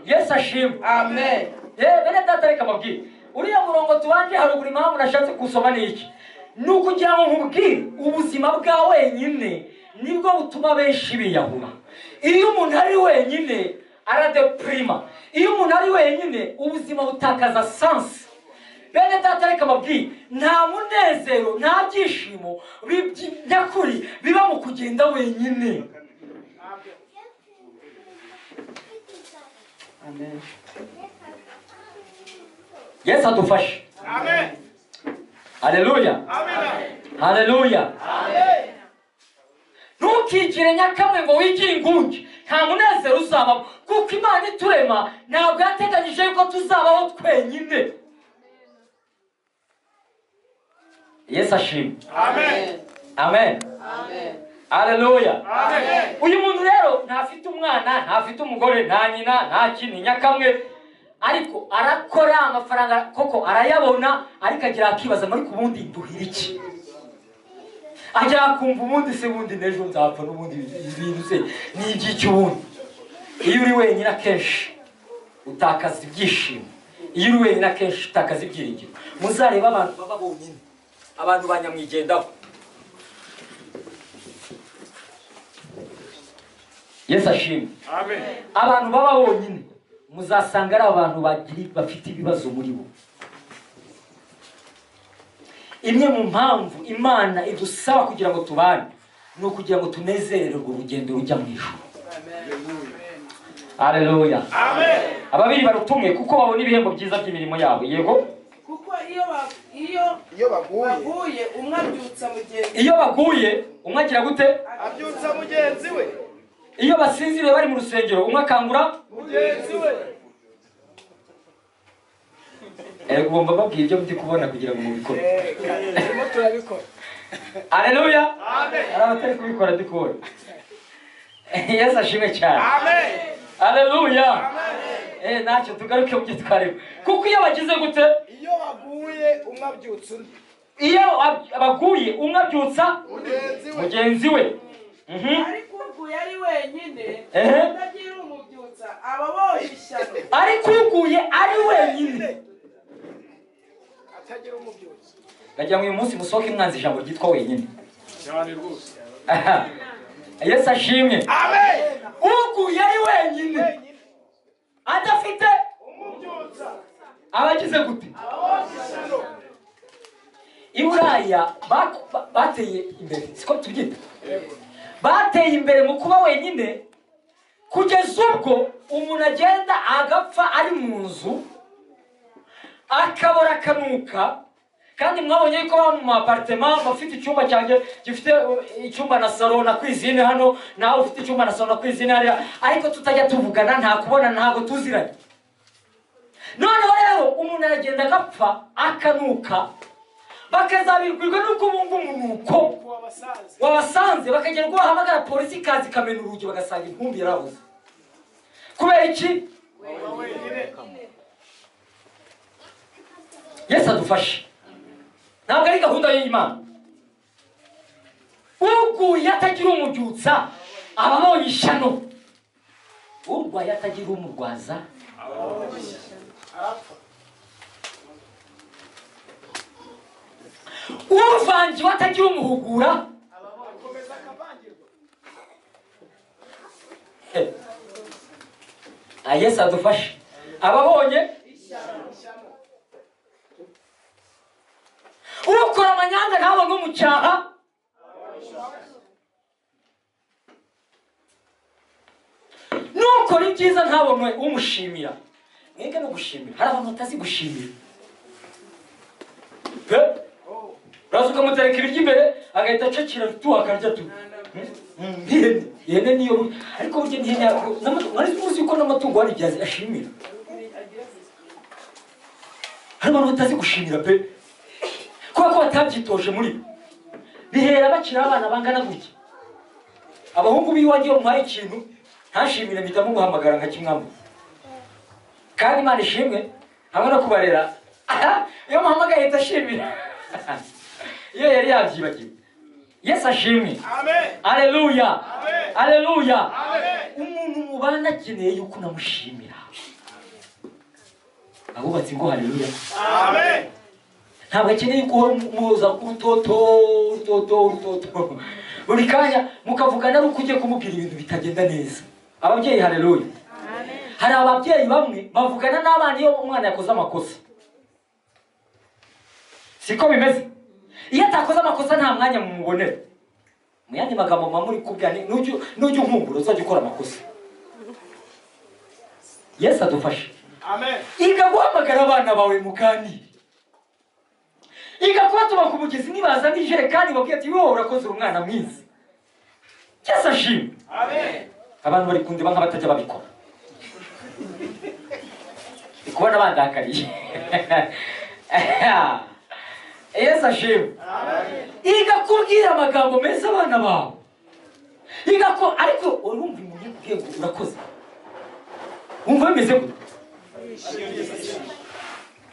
Speaker 1: Yesu ashimwe.
Speaker 4: Amen.
Speaker 1: Bene data reka mabwire. Uriya murongo tubanje haruguru impamvu nashatse kusoma niki. Nukugira ngo nkubwire ubuzima bwa wenyine nibwo butuma benshi biyahura. Iyo umuntu ari wenyine aradeprima. Iyo umuntu ari wenyine ubuzima butakaza sense. bene data reka mabwire nta munezero nta byishimo nyakuri biba mu kugenda wenyine. Amen. Yesu adufashe.
Speaker 3: Amen.
Speaker 1: Haleluya.
Speaker 3: Amen.
Speaker 1: Haleluya.
Speaker 3: Amen.
Speaker 1: Ntukigire nyakamwe ngo wigire ingunge, nta munezero uzabamo kuko Imana iturema ntabwo yateganyije yuko tuzabaho twenyine. Yesu ashimwe.
Speaker 3: Amen.
Speaker 1: Amen.
Speaker 4: Amen.
Speaker 1: Haleluya.
Speaker 3: Amen.
Speaker 1: Uyu muntu rero ntafite umwana, ntafite umugore, nta nyina, nta kintu, nyakamwe, ariko arakora amafaranga koko arayabona, ariko agira akibaza muri kubundi nduhira iki. Ajya kumva ubundi se bundi nejo nzapfa n'ubundi ibintu se ni iby'icyubundi. Iyo uri wenyine akenshi utakaza ibyishimo, iyo uri wenyine akenshi utakaza ibyiringiro. Muzareba abantu baba bonyine, abantu banyamwigendaho. Yesu ashimwe.
Speaker 3: Amen.
Speaker 1: Abantu baba bonyine muzasanga ari abantu bafite ibibazo muri bo. Imwe mu mpamvu Imana idusaba kugira ngo tubane ni ukugira ngo tunezererwe urugendo rujya mu ijuru. Haleluya.
Speaker 3: Amen.
Speaker 1: Ababiri barutumwe kuko babona ibihembo byiza by'imirimo yabo. Yego.
Speaker 4: Kuko iyo baguye umwe abyutsa mugenzi.
Speaker 1: Iyo baguye umwe agira gute?
Speaker 3: Abyutsa mugenzi we.
Speaker 1: Iyo basinziriye bari mu rusengero umwe akangura
Speaker 3: Mugenzi we.
Speaker 1: Ugomba babwira ibyo muti kubona kugira ngo mubikore.
Speaker 4: Turimo turabikora.
Speaker 1: Haleluya.
Speaker 3: Amen.
Speaker 1: Arabatari kubikora dukora. Yesu ashimwe cyane.
Speaker 3: Amen.
Speaker 1: Haleluya.
Speaker 3: Amen.
Speaker 1: Ntacyo tugaruke mu gitwarimo. Kuko iyo bagize gute?
Speaker 3: Iyo baguye umwe abyutsa undi.
Speaker 1: Iyo baguye umwe abyutsa
Speaker 3: Mugenzi we.
Speaker 4: Ariko uguye ari wenyine utagira umubyutsa aba aboye ishyano.
Speaker 1: Ariko uguye ari wenyine
Speaker 3: Atagira umubyutsa.
Speaker 1: ndagira ngo uyu munsi musohoke mwanze ijambo ryitwa wenyine.
Speaker 3: Cyane rwose.
Speaker 1: Yesu ashimwe.
Speaker 3: Amen.
Speaker 1: Uguye ari wenyine adafite
Speaker 3: Umubyutsa.
Speaker 1: abagize gute?
Speaker 3: Aboye ishyano.
Speaker 1: I Buraya bateye imbere, siko tubyita, bateye imbere mu kuba wenyine kugeza ubwo umuntu agenda agapfa ari mu nzu akabora akanuka. Kandi mwabonye yuko baba mu apartment bafite icyumba cyanjye gifite icyumba na salon na cuisine hano, nawe ufite icyumba na salon na cuisine hariya, ariko tutajya tuvugana, nta kubona, ntabwo tuziranye. Noneho rero umuntu aragenda agapfa akanuka, bakazabirwirwa nuko bumva umunuko wabasanze, bakagera ubwo bahamagara polisi ikaza ikamena urugi bagasanga intumbi yarabuze. Kubera iki? Yesu adufashe. Ntabwo ari gahunda y'Imana. Uguye atagira umubyutsa aba abonye ishyano, urwaye atagira umurwaza uvangiwe atagira umuhugura Yesu adufashe. Ababonye ukora amanyanga ntabone umucyaha, nukora ibyiza ntabone umushimira. Mwege no gushimira, hari abantu batazi gushimira. Uraza ukamutereka ibiryo imbere agahita acakira tu akarya tu. Ihene niyo, ariko burya n'ihene mwari muzi yuko n'amatungo hari igihe ashimira. Hari abantu batazi gushimira pe, kubera ko batabyitoje muri bo. Bihera bakiri abana bangana gutya. Abahungu b'iwanjye bamuhaye ikintu ntashimire mpita muguhamagara nka kimwambu. Kandi Imana ishimwe hamwe no kubarera, iyo muhamagaye ahita ashimira. Iyo yari yabyibagiwe. Yesu ashimwe.
Speaker 3: Amen.
Speaker 1: Haleluya.
Speaker 3: Amen.
Speaker 1: Haleluya.
Speaker 3: Amen.
Speaker 1: Umuntu mubana akeneye yuko unamushimira. Abubatse ngo haleluya.
Speaker 3: Amen.
Speaker 1: Ntabwo akeneye ko muza urutoto buri kanya mukavugana ari uko ugiye kumubwira ibintu bitagenda neza. Ababyeyi haleluya. Hari ababyeyi bamwe bavugana n'abana iyo umwana yakoze amakosa. siko bimeze. Iyo atakoze amakosa nta mwanya mumubonera. Mu yandi magambo muri kubwira n'ujye unkumbura uzajya ukora amakosa. Yesu adufashe.
Speaker 3: Amen.
Speaker 1: Iga guhamagara abana bawe mukandi. Iga kubatuma ku mugezi nibaza n'ijerekani babwira ati wowe urakoze umwana mwiza. Yesu ashimwe.
Speaker 3: Amen.
Speaker 1: Abantu bari kundeba nk'abatajya babikora. Ikubona bandakariye. Yesu ashimwe. Iga kubwira amagambo meza abana bawe. Iga ko ariko urumva umuntu kubwiye ngo urakoze. Umva bimeze gute?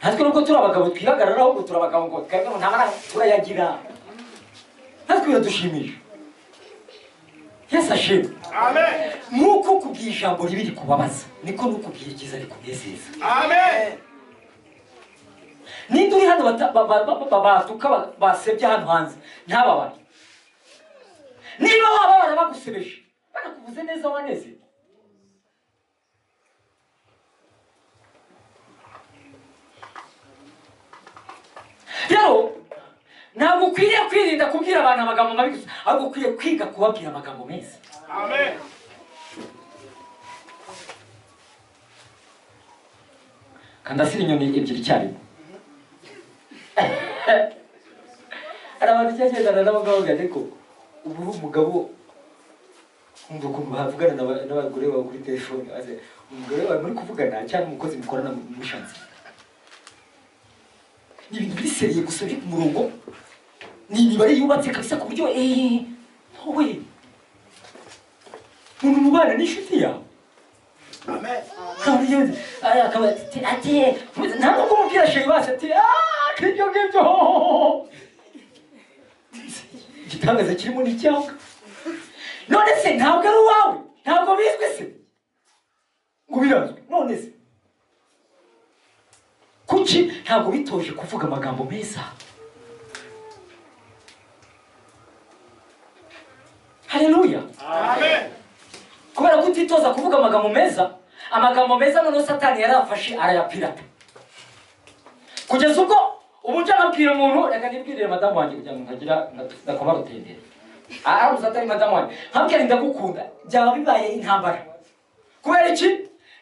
Speaker 1: Natwe nubwo turi abagabo twihagararaho ngo turi abagabo ngo twebwe ntabara turayagira. Natwe biradushimisha. Yesu ashimwe.
Speaker 3: Amen.
Speaker 1: Nuko kubwira ijambo ribiri kubabaza niko nukubwira ikiza rikunezeza.
Speaker 3: Amen.
Speaker 1: Ninde uri hano batuka basebye hano hanze ntababare. Niba wababara bagusebeje banakuvuze neza waneze. Rero ntabwo ukwiriye kwirinda kubwira abantu amagambo mabi gusa ahubwo ukwiriye kwiga kubabwira amagambo meza.
Speaker 3: Amen.
Speaker 1: Kandasira inyoni ebyiri icyarimwe. Hari abantu cyagendana n'abagabo ariko ubu umugabo umva ukuntu bavugana n'abagore bawe kuri telefone umugore wawe muri kuvugana cyangwa umukozi mukorana mushanze. Ni ibintu biri seriye gusa biri ku murongo. Ni imibare yubatse kabisa ku buryo wowe umuntu mubana n'inshuti yawe.
Speaker 3: Amen.
Speaker 1: Akaba ati ntabwo kumubwira sheri basi ati ibyo ngibyo igitangaza kirimo n'icyanga. None se ntabwo ari uwawe ntabwo bizwi se ngo birazwi. None se kuki ntabwo bitoje kuvuga amagambo meza? Haleluya.
Speaker 3: Amen.
Speaker 1: Kubera kutitoza kuvuga amagambo meza noneho Satani yarafashe arayapirata. Kugeza ubwo ubujya nabwira umuntu reka nibwirire madamu wanjye kugira ngo ntagira ndakomarutendere. Aramuza atari madamu wanjye. Nkabwira ndagukunda byaba bibaye intambara. Kubera iki?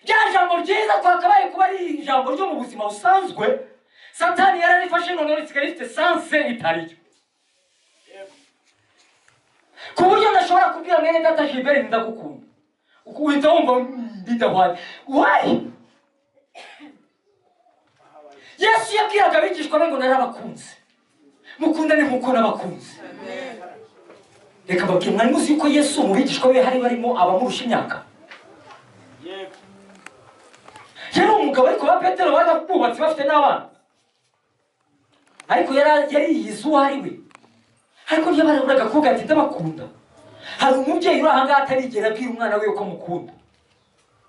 Speaker 1: Rya jambo ryiza twakabaye kuba ari ijambo ryo mu buzima busanzwe. Satani yararifashe noneho risigaye rifite sanse itaricyo. Ku buryo ndashobora kubwira mwene data Gilbert ndagukunda. Uhita wumva bidahwanye. Why? Yesu yabwiraga abigishwa be ngo narabakunze. Mukundane nk'uko nabakunze. Reka babwire mwari muzi yuko Yesu mu bigishwa be hari barimo abamurusha imyaka. Yari umugabo ariko ba Petero barabubatse bafite n'abana. Ariko yari yizu ari we. Ariko niyo baraburaga kuvuga ati ndabakunda. Hari umubyeyi uri aha ngaha atarigera abwira umwana we uko mukunda.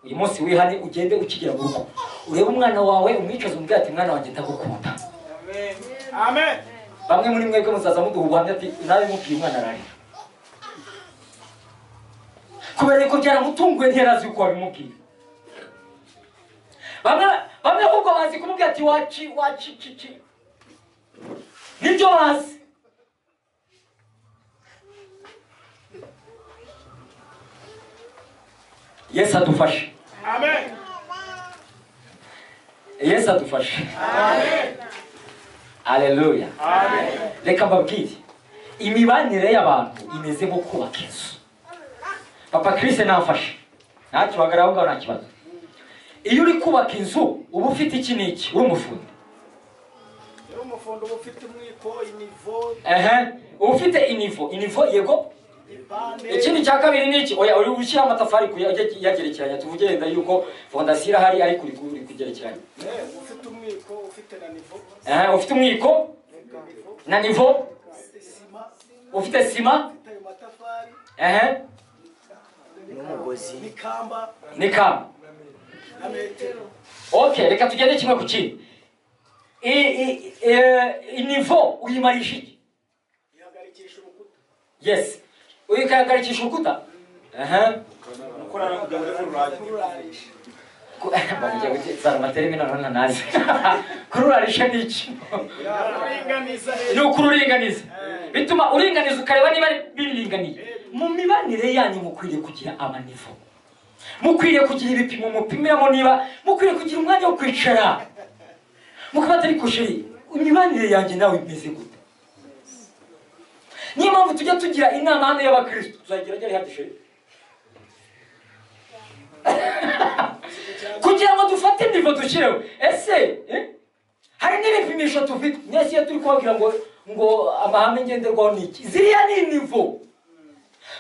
Speaker 1: Uyu munsi wihane ugende ukigera mu rugo. Urebe umwana wawe umwicaza umubwira ati mwana wanjye ndagukunda.
Speaker 3: Amen. Amen.
Speaker 1: Bamwe muri mwebwe muzaza muduha ubuhamya ati nawe mubwiye umwana ararira. Kubera ko byaramutunguye ntiyarazi uko wabimubwira. Bamwe ahubwo bazi kumubwira ati waci. Nibyo bazi. Yesu adufashe.
Speaker 3: Amen.
Speaker 1: Yesu adufashe.
Speaker 3: Amen.
Speaker 1: Haleluya.
Speaker 3: Amen.
Speaker 1: Reka mbabwire imibanire y'abantu imeze nko kubaka inzu. Papa Chris namfashe. Ntacyo bagaraho ngaho nta kibazo. Iyo uri kubaka inzu uba ufite iki n'iki uri umufundi.
Speaker 3: Umufundi uba ufite umwiko inivo.
Speaker 1: Ufite inivo yego. Ikindi cya kabiri ni iki? Oya uri ushyira amatafari yagerekeranya tuvuge yenda yuko fondasiyo hari ari kuri kugerekeranya.
Speaker 3: Ufite umwiko ufite na nivo.
Speaker 1: Ufite umwiko na nivo. Ufite sima.
Speaker 3: N'umugozi.
Speaker 1: Nikamba. Okay, reka tugende kimwe ku kindi. Inivo uyimarisha iki?
Speaker 3: Ihagarikisha urukuta.
Speaker 1: Yes. Uyihagarikisha urukuta? bavuga ngo zara amaterimi none nazi kururarisha n'iki ni ukururinganiza bituma uringaniza ukareba niba biringaniye mu mibanire yanyu mukwiriye kugira amanivo mukwiriye kugira ibipimo mupimiramo niba mukwiriye kugira umwanya wo kwicara mukaba atari kusheri imibanire yanjye nawe imeze gute niyo mpamvu tujya tugira inama hano y'abakristo tuzagira ryari hadishe kugira ngo dufate nivo dushyireho ese hari n'ibipimisho tufite mwese iyo turi kubabwira ngo amahame ngenderwaho ni iki ziriya ni nivo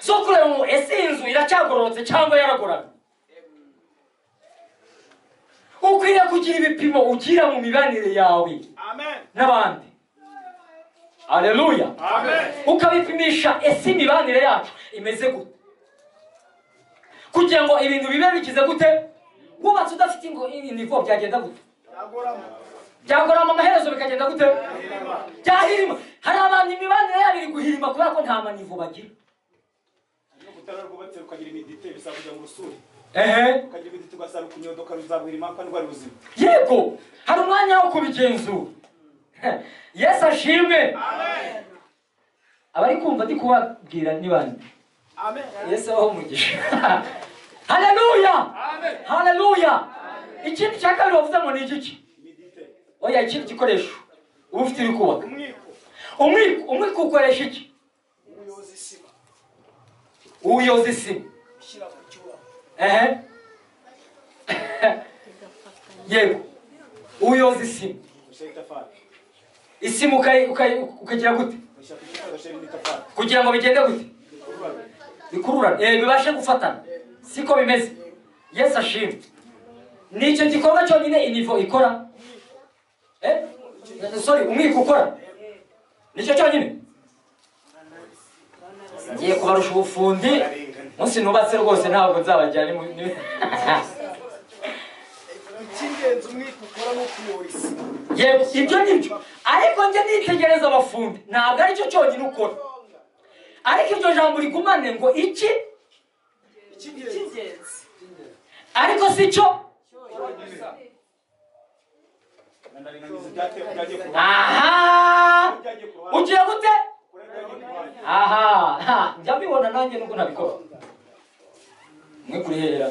Speaker 1: zo kureba ngo ese iyi nzu iracyagororotse cyangwa yaragoramye ukwiriye kugira ibipimo ugira mu mibanire yawe n'abandi. Haleluya. Ukabipimisha ese imibanire yacu imeze gute kugira ngo ibintu bibe bikize gute wubatse udafite ngo nivo byagenda gute byagorama amaherezo bikagenda gute byahirima. Hari abantu imibanire yabo iri guhirima kubera ko nta manivo bagira.
Speaker 3: ukagira imidite bisaba kujya mu rusuri
Speaker 1: ukagira
Speaker 3: imidite ugasara kunyodoka ruzabuhirima kandi rwari buzima.
Speaker 1: Yego hari umwanya wo kubigenzura. Yesu ashimwe.
Speaker 3: Amen.
Speaker 1: Abari kumva ndi kubabwira ni bande?
Speaker 3: Amen.
Speaker 1: Yesu aho umugisha. Haleluya.
Speaker 3: Amen.
Speaker 1: Haleluya. Ikindi cyakabiri bavuze ngo ni igiki? Oya ikindi gikoresho uba ufite uri kubaka. Umwiko ukoresha iki? Uyoza isima. Yego uyoza isima. Isima ukagira gute kugira ngo bigende gute bikurura bibashe gufatana siko bimeze. Yesu ashimwe. Nicyo gikorwa cyonyine inivo ikora umwiko ukora nicyo cyonyine. Ngiye kubarusha ubufundi munsi nubatse rwose ntabwo nzabajyana
Speaker 3: icy'ingenzi umwiko ukora no kuyora isima.
Speaker 1: Yego ibyo nibyo ariko njye nitegereza abafundi ntabwo aricyo cyonyine ukora ariko iryo jambo rigumane ngo iki
Speaker 4: icy'ingenzi
Speaker 1: ariko si cyo. Aha ugiye gute? Aha njya mbibona nanjye nubwo ntabikora mwe kurihera.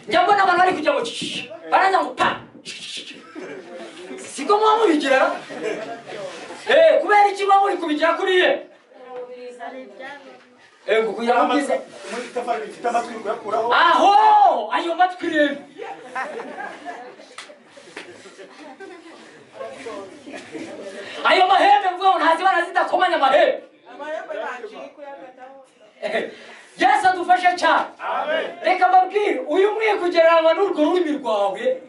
Speaker 1: Njya mbona abantu bari kujya ngo baraza ngo pa siko muba mubigira kubera iki muba muri kubigira kuriye kugira ngo bwiza aho ayo matwi rero ayo mahembe mvuga ngo ntazibana zidakomanya amahembe. Yesu adufashe cyane. Reka mbabwire uyu mwiye kugereranywa n'urwo rurimi rwawe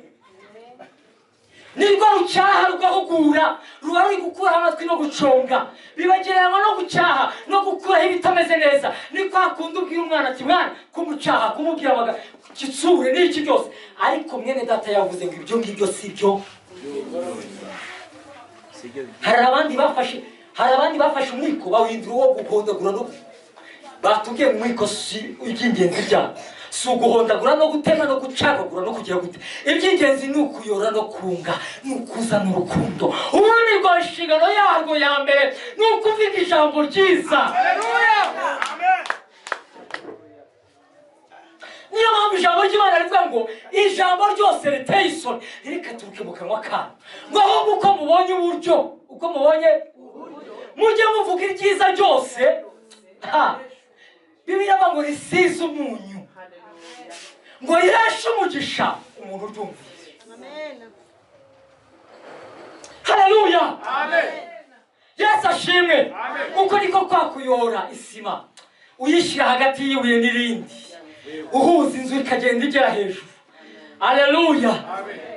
Speaker 1: nirwo rucyaha rugahugura ruba ruri gukuraho amatwi no guconga bibagereranywa no gucyaha no gukuraho ibitameze neza. Ni kwa kundi ubwira umwana ati mwana kumucyaha kumubwira amaga kitsure n'iki byose ariko mwene data yavuze ngo ibyo ngibyo si byo. Hari abandi bafashe umwiko bawindura uwo guhondagura no batubwiye mu mwiko si iby'ingenzi byabo si uguhondagura no gutema no gucagagura no kugira gute. Iby'ingenzi ni ukuyora no kunga ni ukuzana urukundo. Ubundi rwa nshingano yarwo ya mbere ni ukuvuga ijambo ryiza. Haleluya. Amen. Niyo mpamvu ijambo ry'Imana rivuga ngo ijambo ryose riteye isoni ntirikaturuke mu kanwa kanyu ngo ahubwo uko mubonye uburyo uko mubonye mujye muvuga ibyiza byose. Bibiliya ngo risize umunyu ngo yashe umugisha umuntu uryumvise. Haleluya. Amen. Yesu ashimwe. Uko niko kwa kuyora isima uyishyira hagati y'ibuye n'irindi uhuza inzu ikagenda igera hejuru. Haleluya.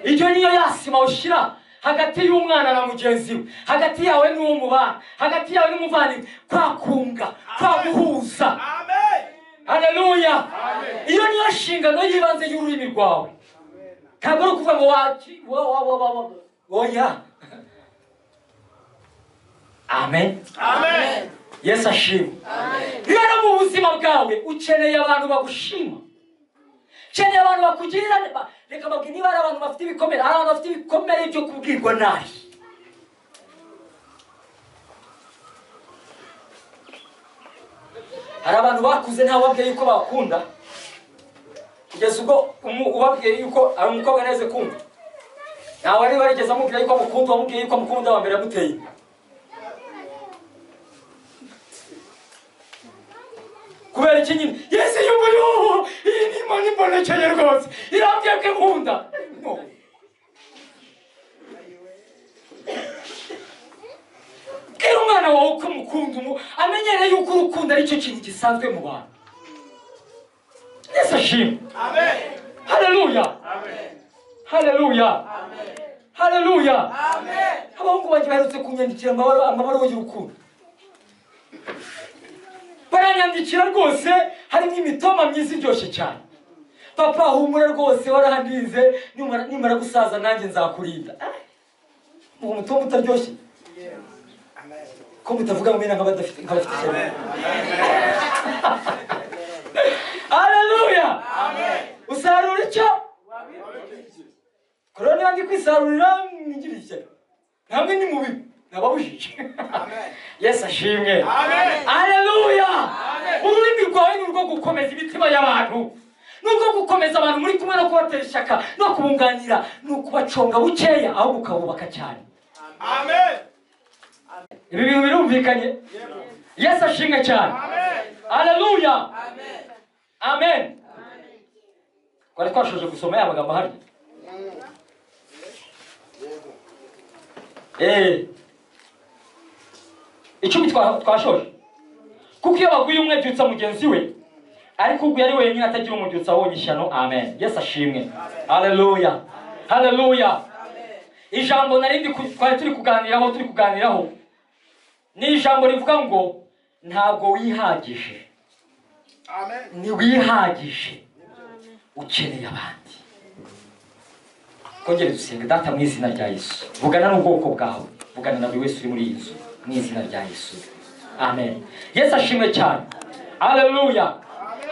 Speaker 1: Iryo niyo yasima ushyira hagati y'umwana na mugenzi we hagati yawe n'uwo mubana hagati yawe n'umuvandimwe kwa kunga kwa guhuza. Haleluya. Iyo niyo nshingano y'ibanze y'ururimi rwawe. Ntabwo ari ukuvuga ngo oya. Amen. Amen. Yesu ashimwe. Rero mu buzima bwawe ukeneye abantu bagushima Keneye abantu bakugirira reka babwire niba ari abantu bafite ibikomere, ari abantu bafite ibikomere byo kubwirwa nabi. Hari abantu bakuze nta wabwiye yuko bakunda kugeza ubwo ubabwiye yuko ari umukobwa neze kumva. Ntawe ari barigeze amubwira yuko amukunda, wamubwiye yuko amukunda wa mbere yamuteye. Kubera iki nyine Yesu yumbuyo iyi ni Imana imbonekeye rwose irambwiye ko nkunda. No. Kera umwana wawe uko mukunda amenyere yuko urukundo ari cyo kintu gisanzwe mu bantu. Yesu ashimwe. Amen. Haleluya. Amen. Haleluya. Amen. Haleluya. Amen. Abahungu banjye baherutse kunyandikira amabaro y'urukundo. Baranyandikira rwose harimo imitoma myiza iryoshye cyane. Papa humura rwose warahandize nimara gusaza nanjye nzakurinda. Mu mutombo utaryoshye. Ko mutavuga ngo mena nk'abadafite cyane. Haleluya. Amen. Usarura icyo? Koroni bandi kwisarurira ngiri cyane. Namwe ni mubi nababujije. Amen. Yesu ashimwe. Amen. Haleluya. Amen. Ururimi rwawe ni urwo gukomeza imitima y'abantu. Nuko gukomeza abantu muri kumwe no kubatera ishyaka no kubunganira no kubaconga bukeya aho ukabubaka cyane. Amen. Ibi bintu birumvikanye? Yesu ashimwe cyane. Amen. Haleluya. Amen. Amen. Kwari twashoje gusoma ya magambo hari. Icumi twashoje. Kuko iyo baguye umwe byutsa mugenzi we, ariko ubwo yari wenyine atagira umubyutsa wonye ishyano. Amen. Yesu ashimwe. Haleluya. Haleluya. Ijambo narindi twari turi kuganiraho ni ijambo rivuga ngo ntabwo wihagije. Amen. Ni wihagije. Ukeneye abandi. Kongere dusenge. Data mu izina rya Yesu, vugana n'ubwoko bwawe, vugana na buri wese uri muri iyi nzu mu izina rya Yesu. Amen. Yesu ashimwe cyane. Haleluya.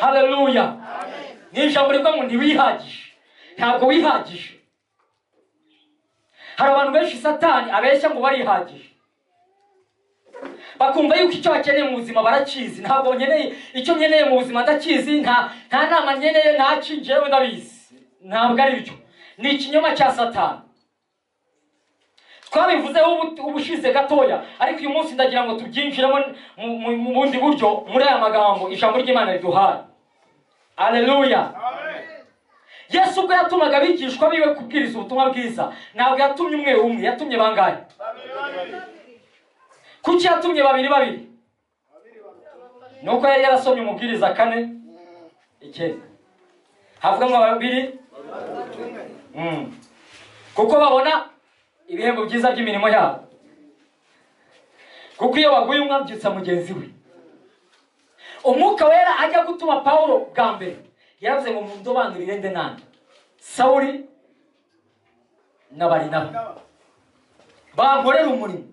Speaker 1: Haleluya. Ni ijambo rivuga ngo ntiwihagije. Ntabwo wihagije. Hari abantu benshi Satani abeshya ngo barihagije. Bakumva yuko icyo bakeneye mu buzima barakizi. Ntabwo nkeneye icyo nkeneye mu buzima ndakizi, nta nama nkeneye ntakinjewe ndabizi. Ntabwo ari byo. Ni ikinyoma cya Satani. Twabivuzeho ubushize gatoya, ariko uyu munsi ndagira ngo tubyinjiremo mu bundi buryo muri aya magambo ijambo ry'Imana riduhaye. Haleluya. Amen. Yesu ubwo yatumaga abigishwa biwe kubwiriza ubutumwa bwiza, ntabwo yatumye umwe, yatumye bangahe? Kuki yatumye babiri? Nuko yari yarasomye umubwiriza 4:9. Havuga ngo babiri kuko babona ibihembo byiza by'imirimo yabo. Kuko iyo baguye umwe abyutsa mugenzi we. Umwuka wera ajya gutuma Paulo bwa mbere yaravuze ngo mundobanurire nde nande? Sawuli na Barinaba bankorera umurimo.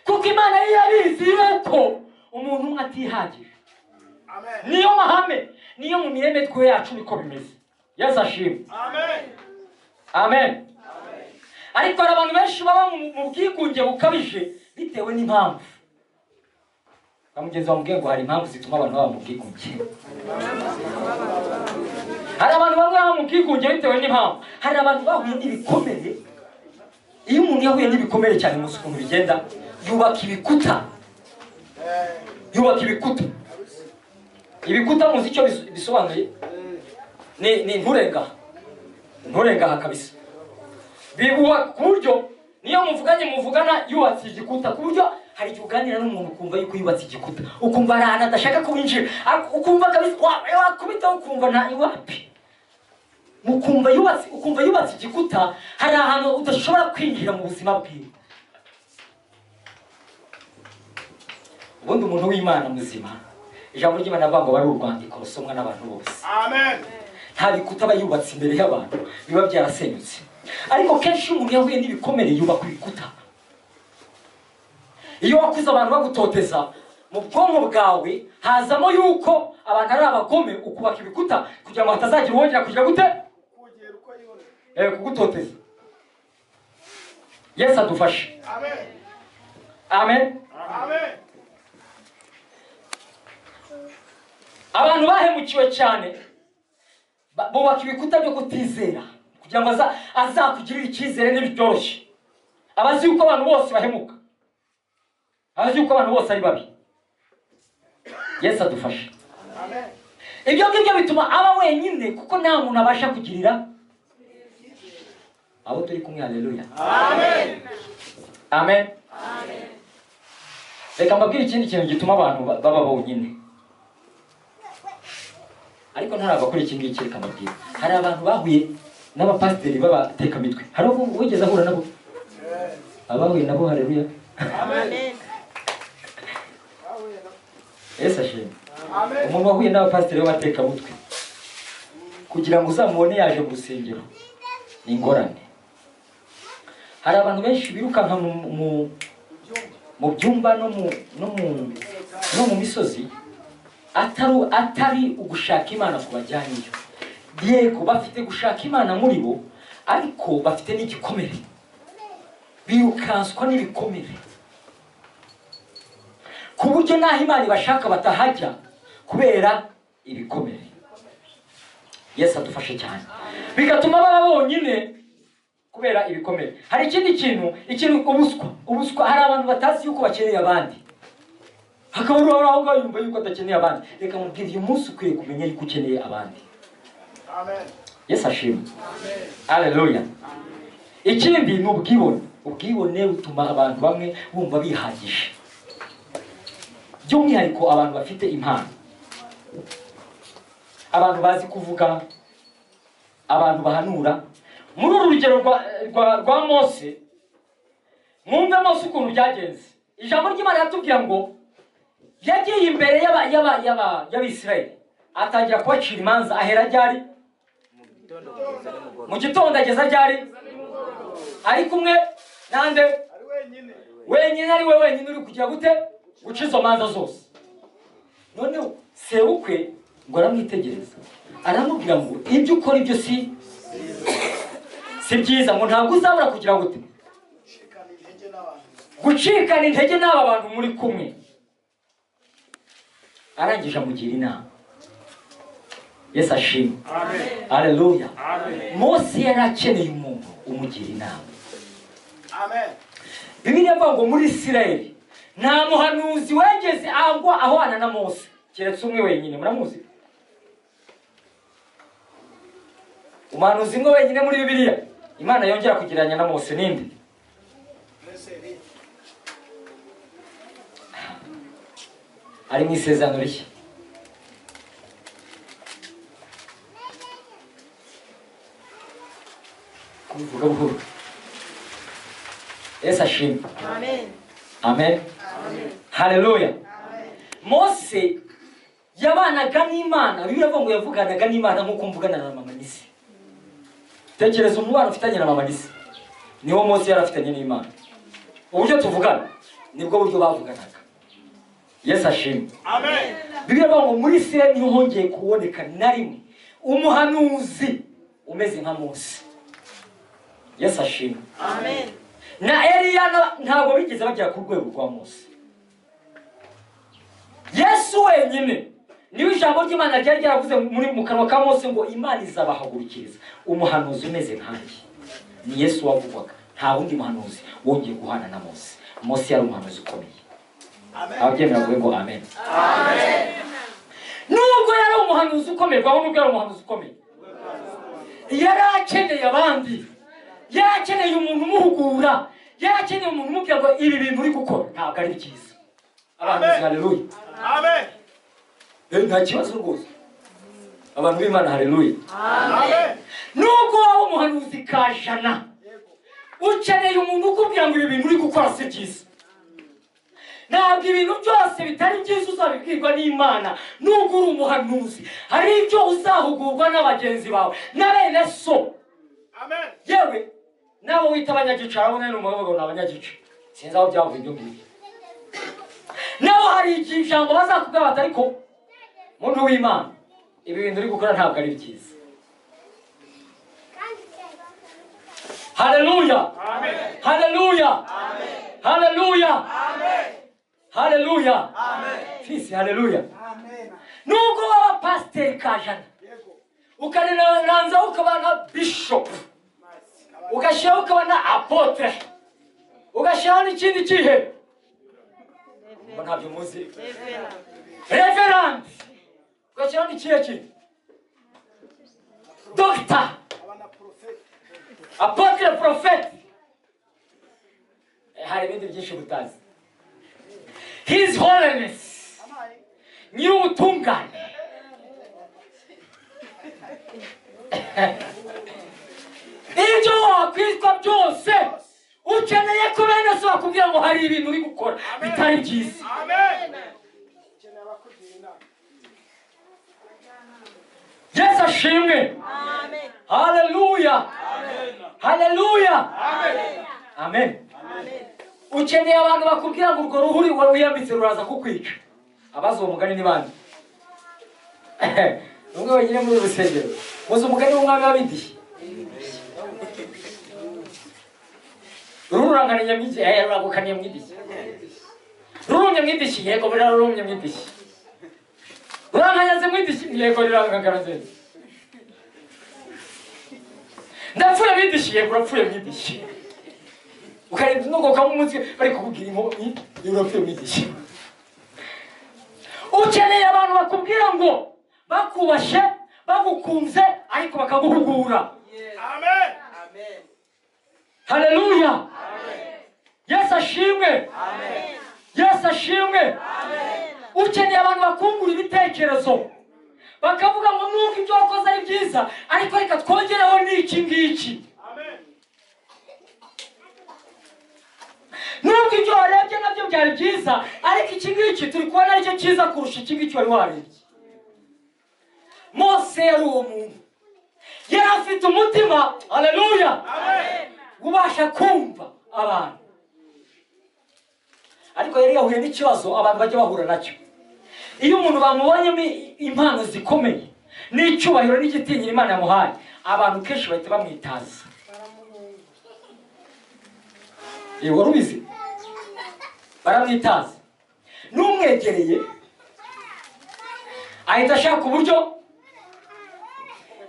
Speaker 1: Kuko Imana yari yabizi yuko umuntu umwe atihagije. Amen. Niyo mahame, niyo mu mireme twe yacu niko bimeze. Yesu ashimwe. Amen. Amen. Ariko hari abantu benshi baba mu bwigunge bukabije bitewe n'impamvu. Bamugenzi bamubwiye ngo hari impamvu zituma abantu baba mu bwigunge. Hari abantu bamwe baba mu bwigunge bitewe n'impamvu. Hari abantu bahuye n'ibikomere. Iyo umuntu yahuye n'ibikomere cyane muzi ukuntu bigenda, yubaka ibikuta. Yubaka ibikuta. Ibikuta muzi icyo bisobanuye? Ni nturenga kabisa. Bibuwa kuburyo niyo muvugana yubatse igikuta, kuburyo hari cyuganira n'umuntu ukumva yuko yubatse igikuta, ukumva arana adashaka kwinjira, ukumva kabisa wakubita ukumva nta iwapi. Ukumva yubatse igikuta, hari ahantu udashobora kwinjira mu buzima bwiwe. Ubundi umuntu w'Imana muzima, ijambo ry'Imana avuga ngo bari urwandiko rusomwa n'abantu bose. Amen. Nta bikuta bayubatse imbere y'abantu biba byarasenyutse. Ariko kenshi umuntu yahuye n'ibikomere yubaka ibikuta. Iyo wakuze abantu bagutoteza, mu bwonko bwawe hazamo yuko abantu ari abagome ukubaka ibikuta kugira ngo hatazagira uwongera kugira gute kugutoteza. Yesu adufashe. Amen. Abantu bahemukiwe cyane bubaka ibikuta byo kutizera kugira ngo azakugirire icyizere n'ibyoroshye. Abazi yuko abantu bose bahemuka, abazi yuko abantu bose ari babi. Yesu adufashe. Ibyo ngibyo bituma aba wenyine kuko nta muntu abasha kugirira abo turi kumwe. Haleluya. Amen. Amen. Reka mbabwire ikindi kintu gituma abantu baba bonyine, ariko ntarabakora iki ngiki. Reka mbabwire, hari abantu bahuye n'abapasiteri b'abatekamitwe. Hari ubu wigeze ahura nabo? Abahuye nabo. Haleluya. Amen. Yesu ashimwe. Umuntu wahuye n'abapasiteri b'abatekamutwe kugira ngo uzamubone yaje mu rusengero ni ingorane. Hari abantu benshi birukanka mu byumba no mu misozi atari ugushaka Imana kubajyaniyo. Yego bafite gushaka Imana muri bo, ariko bafite n'igikomere, birukanswa n'ibikomere ku buryo naho Imana ibashaka batahajya kubera ibikomere. Yesu adufashe cyane, bigatuma baba bonyine kubera ibikomere. Hari ikindi kintu ubuswa. Hari abantu batazi yuko bakeneye abandi, hakaba aho ngaho yumva yuko adakeneye abandi. Reka mubwire, uyu munsi ukwiye kumenya yuko ukeneye abandi. Amen. Yesu ashimwe. Haleluya. Ikindi ni ubwibone. Ubwibone butuma abantu bamwe bumva bihagije, by'umwihariko abantu bafite impano, abantu bazi kuvuga, abantu bahanura. Muri uru rugero rwa Mose, mwumve Mose ukuntu byagenze. Ijambo ry'Imana yatubwira ngo yagiye imbere y'Abisirayeli atangira kubacira imanza. Ahera ryari? Mu gitondo ageza ryari? Ari kumwe nande? Wenyine. Ari we wenyine uri kugira gute guca izo manza zose. Noneho sebukwe ngo aramwitegereza, aramubwira ngo ibyo ukora ibyo si byiza, ngo ntabwo uzabura kugira gute gucikana intege n'aba bantu muri kumwe. Arangije amugira inama. Yesu ashimwe. Haleluya. Mose yari akeneye umuntu umugira inama. Bibiliya ivuga ngo muri Isirayeli nta muhanuzi wegeze agwa ahwana na Mose keretse umwe wenyine. Muramuzi umuhanuzi umwe wenyine muri Bibiliya Imana yongera kugiranya na Mose? Ninde? Ari mu Isezerano Rishya. Kuvuga buhoro. Yesu ashimwe. Amen. Amen. Haleluya. Mose yabanaga n'Imana. Bibiliya ivuga ngo yavuganaga n'Imana nk'uko mvugana na mama Nisi. Tekereza umubano ufitanye na mama Nisi, niwo Mose yari afitanye n'Imana. Uburyo tuvugana nibwo buryo bavuganaga. Yesu ashimwe. Amen. Bibiliya ivuga ngo muri Isirayeli niho hongeye kuboneka na rimwe umuhanuzi umeze nka Mose. Yesu ashimwe. Amen. Na Eliya ntabwo bigeze bagera ku rwego rwa Mose. Yesu wenyine niwe ijambo ry'Imana ryari ryaravuze mu kanwa ka Mose ngo Imana izabahagurukiriza umuhanuzi umeze nkanjye. Ni Yesu wavugwaga, nta wundi muhanuzi wongeye guhana na Mose. Mose yari umuhanuzi ukomeye. Ababyemera bavuge ngo amen. Amen. Nubwo yari umuhanuzi ukomeye, baho nubwo yari umuhanuzi ukomeye, yari akeneye abandi. Yari akeneye umuntu umuhugura, yari akeneye umuntu umubwira ngo ibi bintu uri gukora ntabwo ari byiza. Amen. Haleluya. Amen. Nta kibazo rwose. Abantu b'Imana, haleluya. Amen. Nubwo waba umuhanuzi kajana, ukeneye umuntu ukubwira ngo ibi bintu uri gukora si byiza. Ntabwo ibintu byose bitari byiza uzabibwirwa n'Imana. Nubwo uri umuhanuzi, hari ibyo uzahugurwa n'abagenzi bawe na bene so. Amen. Yewe nabo wita abanyagica, abo nari umuvugo n'abanyagica. Sinzi aho byavuye ibyo ngibyo. naho hari ijambo bazakubwira bati ariko muntu w'Imana ibi bintu uri gukora ntabwo ari byiza. Haleluya,
Speaker 3: Amen.
Speaker 1: haleluya,
Speaker 3: Amen.
Speaker 1: haleluya,
Speaker 3: Amen.
Speaker 1: haleluya,
Speaker 3: Amen.
Speaker 1: fisi haleluya.
Speaker 3: Amen.
Speaker 1: Nubwo waba pasiteri kajana
Speaker 3: Yego.
Speaker 1: ukaranza ukaba na bishop ugashyiraho ukaba na apotre ugashyiraho n'ikindi kihe ngo ntabyo muzi reverend ugashyiraho n'ikihe ki doctor
Speaker 3: Abana prophet.
Speaker 1: apotre prophète hari ibindi byinshi butazi. His holiness
Speaker 3: Amai.
Speaker 1: nyir'ubutungane ibyo wakwitwa byose ukeneye ko bene se bakubwira ngo hari ibintu uri gukora bitari byiza.
Speaker 3: Amen. Kenera abakugira inama.
Speaker 1: Yesu ashimwe. Haleluya, haleluya, amen. Ukeneye abantu bakubwira ngo urwo ruhuri wowe wiyambitse ruraza kukwica. Abazi uwo mugani ni bande? Umwe wenyine muri rusengero muzi umugani w'umwami w'abindi rurangana nyamwidi ruragukaniye mwidishyi rurumye mwidishyi yego bira rurumye mwidishyi ruranganyaze mwidishyi yego rirangangana nzeze ndapfuye mwidishyi yego urapfuye mwidishyi ukarinda unogoka mu mutwe bari kukubwira inkomi urapfuye mwidishyi. Ukeneye abantu bakubwira ngo bakubashe bagukunze ariko bakaguhugura.
Speaker 3: Amen.
Speaker 1: Haleluya, Yesu ashimwe, Yesu ashimwe. Ukeneye abantu bakungura ibitekerezo bakavuga ngo nuko ibyo wakoze ari byiza ariko reka twongereho n'iki ngiki. Nubwo ibyo warebye nabyo byari byiza ariko iki ngiki turi kubona aricyo cyiza kurusha iki ngiki wari warebye. Mose yari uwo muntu yari afite umutima, haleluya, ubasha kumva abantu, ariko yari yahuye n'ikibazo abantu bajya bahura nacyo. Iyo umuntu bamubonyemo impano zikomeye n'icyubahiro n'igitinyiro Imana yamuhaye, abantu kenshi bahita bamwitaza. Wari ubizi? Baramwitaza. N'umwegereye ahita ashaka uburyo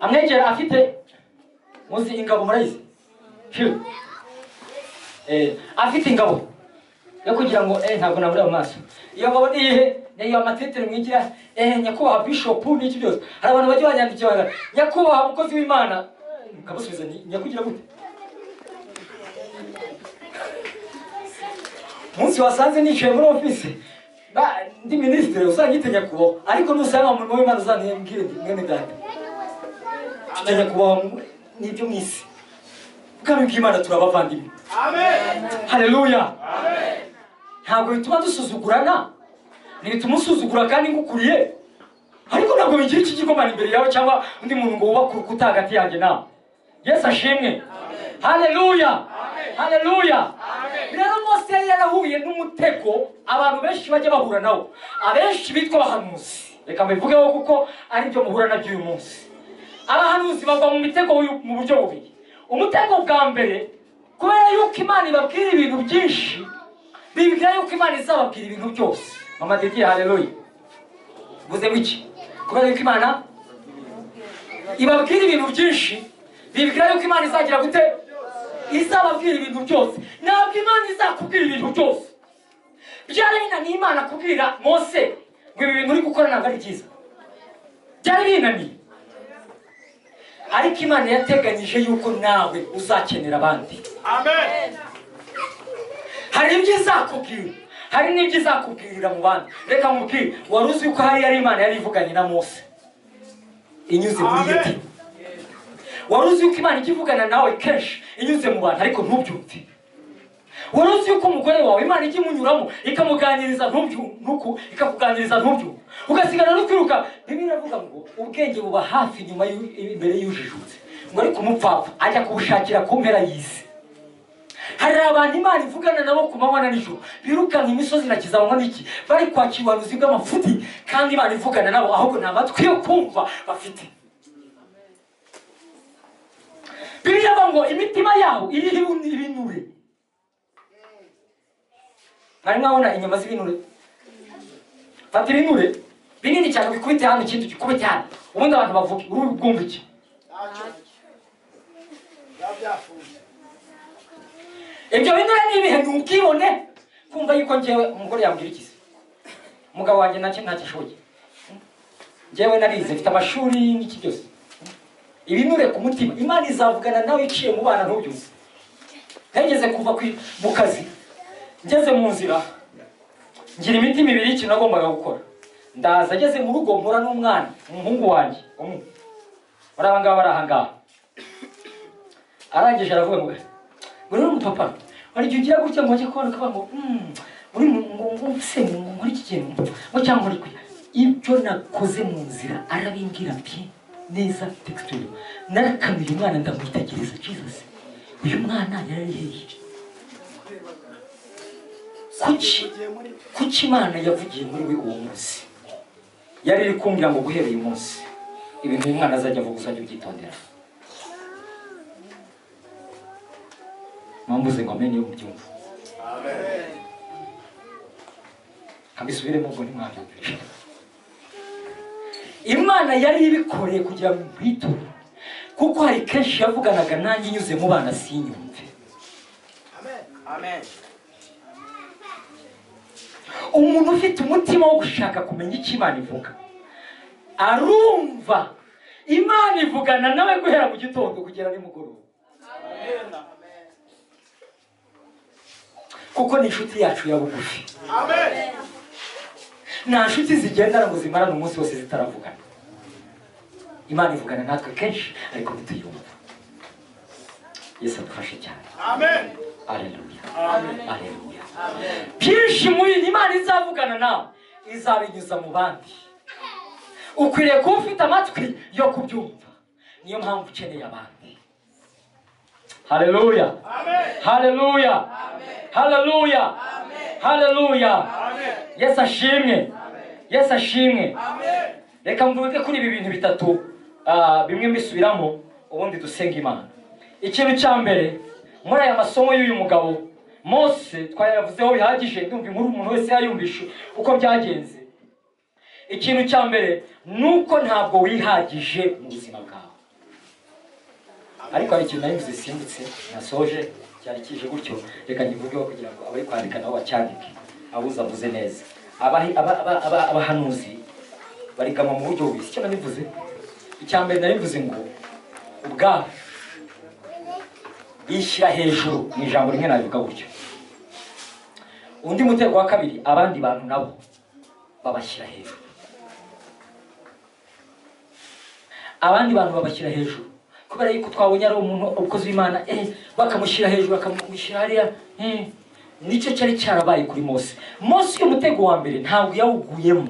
Speaker 1: amwegera afite muzi ingabo murayizi? Afite ingabo yo kugira ngo ntabwo nabura mu maso. Iyo ngabo nihe niyo amatitire mwigira nyakubahwa bishop n'iki byose. Hari abantu bajya banyandikira nyakubahwa umukozi w'Imana ngabusubiza nyakugira gute? Munsi wasanze nicaye muri office ndi ministre uzanyitenya kubaho ariko nusanga umuntu w'Imana uzanembwire mwene data tutanya kubaho n'ibyo mwisi ubwami bw'Imana turabavandimwe.
Speaker 3: Amen.
Speaker 1: Haleluya,
Speaker 3: Amen.
Speaker 1: ntabwo bituma dusuzugurana, ntibituma usuzugura kandi ngukuriye, ariko ntabwo bigira iki gikomana imbere yawe cyangwa undi muntu ngo wubake urukuta hagati yanjye nawe. Yesu ashimwe. Haleluya, haleluya. Rero Mose yari yarahuye n'umutego abantu benshi bajya bahura nawo, abenshi bitwa abahanuzi. Reka mbivugeho kuko ari byo muhura nabyo uyu munsi. Abahanuzi bagwa mu mitego mu buryo bubiri. Umutego bwa mbere kubera yuko Imana ibabwira ibintu byinshi, bibwira yuko Imana izababwira ibintu byose. Mama Didi, haleluya. Vuze wiki? Kubera yuko Imana ibabwira ibintu byinshi, bibwira yuko Imana izagira gute? Izababwira ibintu byose. Ntabwo Imana izakubwira ibintu byose. Byari binaniye Imana kubwira Mose ngo ibi bintu uri gukora ntabwo ari byiza. Byari binaniye. Ariko Imana yateganyije yuko nawe uzakenera abandi.
Speaker 3: Amen.
Speaker 1: Hari ibyo izakubwira, hari n'ibyo izakubwirira mu bandi. Reka mubwire, wari uzi yuko hari yari Imana yari ivuganye na Mose inyuze muri Yeti? Wari uzi yuko Imana ijya ivugana nawe kenshi inyuze mu bantu ariko ntubyumve? Wari uzi yuko umugore wawe Imana ijya imunyuramo ikamuganiriza ntubyumve, ikakuganiriza ntubyumve, ugasigara no kwiruka? Bibiliya iravuga ngo ubwenge buba hafi nyuma imbere y'ujijutse, ngo ariko umupfapfa ajya kubushakira ku mpera y'isi. hari abantu Imana ivugana nabo ku manywa na nijoro birukanka imisozi nakizabona n'iki bari kwakira ubuhanuzi bw'amafuti kandi Imana ivugana nabo ahubwo nta matwi yo kumva bafite. Bibiliya ngo imitima yabo iriho ibinure. Mwari mwabona inyama z'ibinure? Fata ibinure binini cyane bikubite hano ikintu gikubite hano ubundi abantu bavuga uru bwumva iki? Ibyo binure nibihe ntukibone kumva yuko njyewe umugore yambwira iki se umugabo wanjye ntakishoboye njyewe narize mfite amashuri n'iki byose ibinure ku mutima Imana izavugana nawe iciye mu bana ntubyuze. Nageze kuva mu kazi ngeze mu nzira ngira imitima ibiri ikintu nagombaga gukora ndaza ageze mu rugo mpura n'umwana umuhungu wanjye umwe barabanga barahangaha arangije aravuga ngo uri umupapa wari ugira gutya ngo ajye kubona ko ngo uri ngo se muri iki kintu ngo cyangwa uri kuya ibyo nakoze mu nzira arabimbwira ati neza texture narakamuye umwana ndamwitegereza Jesus uyu mwana yarariye kuki Imana yavugiye muri we uwo munsi yari iri kumbwira ngo guhera uyu munsi ibintu uyu mwana azajya avuga uzajya ubyitondera. Mambuze ngo amenye ubyumva. Amen. Kabisubiremo ngo ni mwabyumvise. Imana yari ibikoreye kugira ngo mbiture kuko hari kenshi yavuganaga nanjye inyuze mu bana sinyumve. Amen. Amen. Umuntu ufite umutima wo gushaka kumenya icyo Imana ivuga arumva Imana ivugana nawe guhera mu gitondo kugera nimugoroba. Amen. Kuko ni inshuti yacu ya bugufi. Amen. Nta nshuti zigendana ngo zimarane umunsi wose zitaravugana. Imana ivugana natwe kenshi ariko ntituyumva. Yesu adufashe cyane. Amen. Alleluia. Amen. Alleluia. Amen. Byinshi muri Imana izavugana nawe izabinyuza mu bandi. Ukwiriye kuba ufite amatwi yo kubyumva. Niyo mpamvu ukeneye abandi. Hallelujah. Amen. Hallelujah. Amen. Hallelujah. Amen. Hallelujah. Amen. Yesu ashimwe. Yesu ashimwe. Amen. Reka mvuge kuri ibi bintu bitatu bimwe mbisubiramo ubundi dusenga Imana. Ikintu cya mbere muri aya masomo y'uyu mugabo Mose twayavuzeho bihagije ndumva inkuru umuntu wese yayumvishe uko byagenze. Ikintu cya mbere nuko ntabwo wihagije mu buzima bwawe. Ariko hari ikintu nayivuze simbutse nasoje cyari kije gutyo reka nyivugeho kugira ngo abari kwandika nabo bacyandike abuza avuze neza. Abahanuzi barigama mu buryo bubisi. Icyo nabivuze icya mbere nabivuze ngo ubwabo bishyira hejuru mu ijambo rimwe nabivuga gutyo. Undi mutego wa kabiri abandi bantu nabo babashyira hejuru. Abandi bantu babashyira hejuru kubera yuko twabonye ari umuntu ukoze w'Imana bakamushyira hejuru bakamushyira hariya nicyo cyari cyarabaye kuri Mose. Mose uyu mutego wa mbere ntabwo yawuguyemo.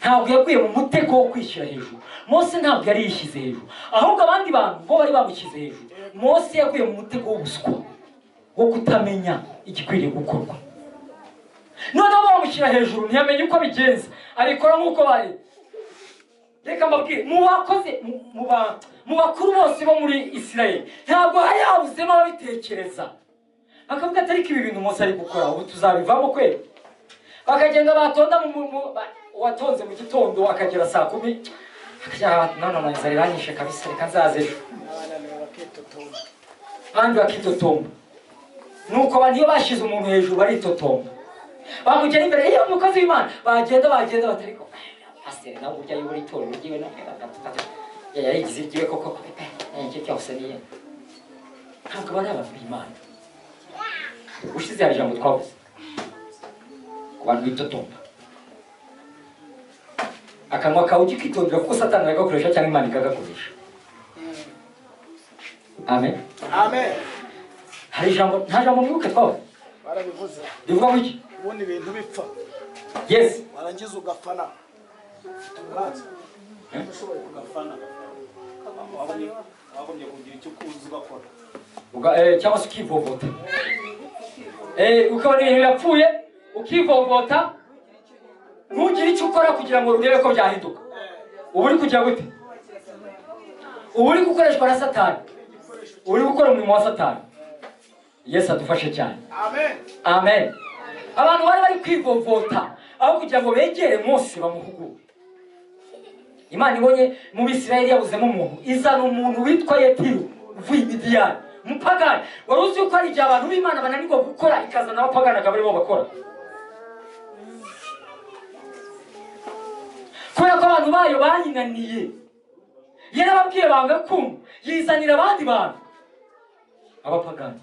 Speaker 1: Ntabwo yaguye mu mutego wo kwishyira hejuru. Mose ntabwo yari yishyize hejuru ahubwo abandi bantu bo bari bamushyize hejuru. Mose yaguye mu mutego w'ubuswa wo kutamenya igikwiriye gukorwa. Noneho bamushyira hejuru ntiyamenye uko bigenza abikora nk'uko bari. Reka mbabwire mu bakuru bose bo muri Isirayeli ntabwo hari habuzemo ababitekereza bakavuga ati ariko ibi bintu Mose ari gukora ubu tuzabivamo kweli. Bakagenda batonda watonze mu gitondo akagera saa 10 akajya none inzara iranyishe kabisa reka nzaze ejo abandi bakitotomba. Nuko abantu iyo bashize umuntu hejuru baritotomba bamugera imbere iyo umukozi w'Imana bagenda batariko pasiteri nawe ujya yobora itorero ryiwe yayigize igiwe koko icyo cyose niye ntabwo bari abantu b'Imana. Ushize hari ijambo twavuze ku bantu bitotomba akanwa kawe ukitondera kuko Satani agakoresha cyangwa Imana ikagakoresha. Amen. Amen. Hari ijambo nta jambo mwibuke twavuze barabivuze bivuga ngo iki ubundi ibintu bipfa. Yes. Warangiza ugafana tubaza ushoboye kugafana wabonye kugira icyo kuza ugakora cyangwa se ukivovota ukabona ibintu birapfuye ukivovota ntugire icyo ukora kugira ngo urebe ko byahinduka. ubu uri kujya gute? ubu uri gukoreshwa na Satani, uri gukora umurimo wa Satani. Yesu adufashe cyane.
Speaker 3: Amen.
Speaker 1: Amen. Abantu bari kwivovota aho kugira ngo begere Mose bamuhugure. Imana ibonye mu Bisirayeli yabuzemo umuntu, izana umuntu witwa Yetiro uvuye i Midiyani, umupagani. Wari uzi ko ari igihe abantu b'Imana bananirwa gukora ikazana abapagani akaba aribo bakora. Kubera ko abantu bayo bayinaniye, yarababwiye banga kumva, yizanira abandi bantu abapagani.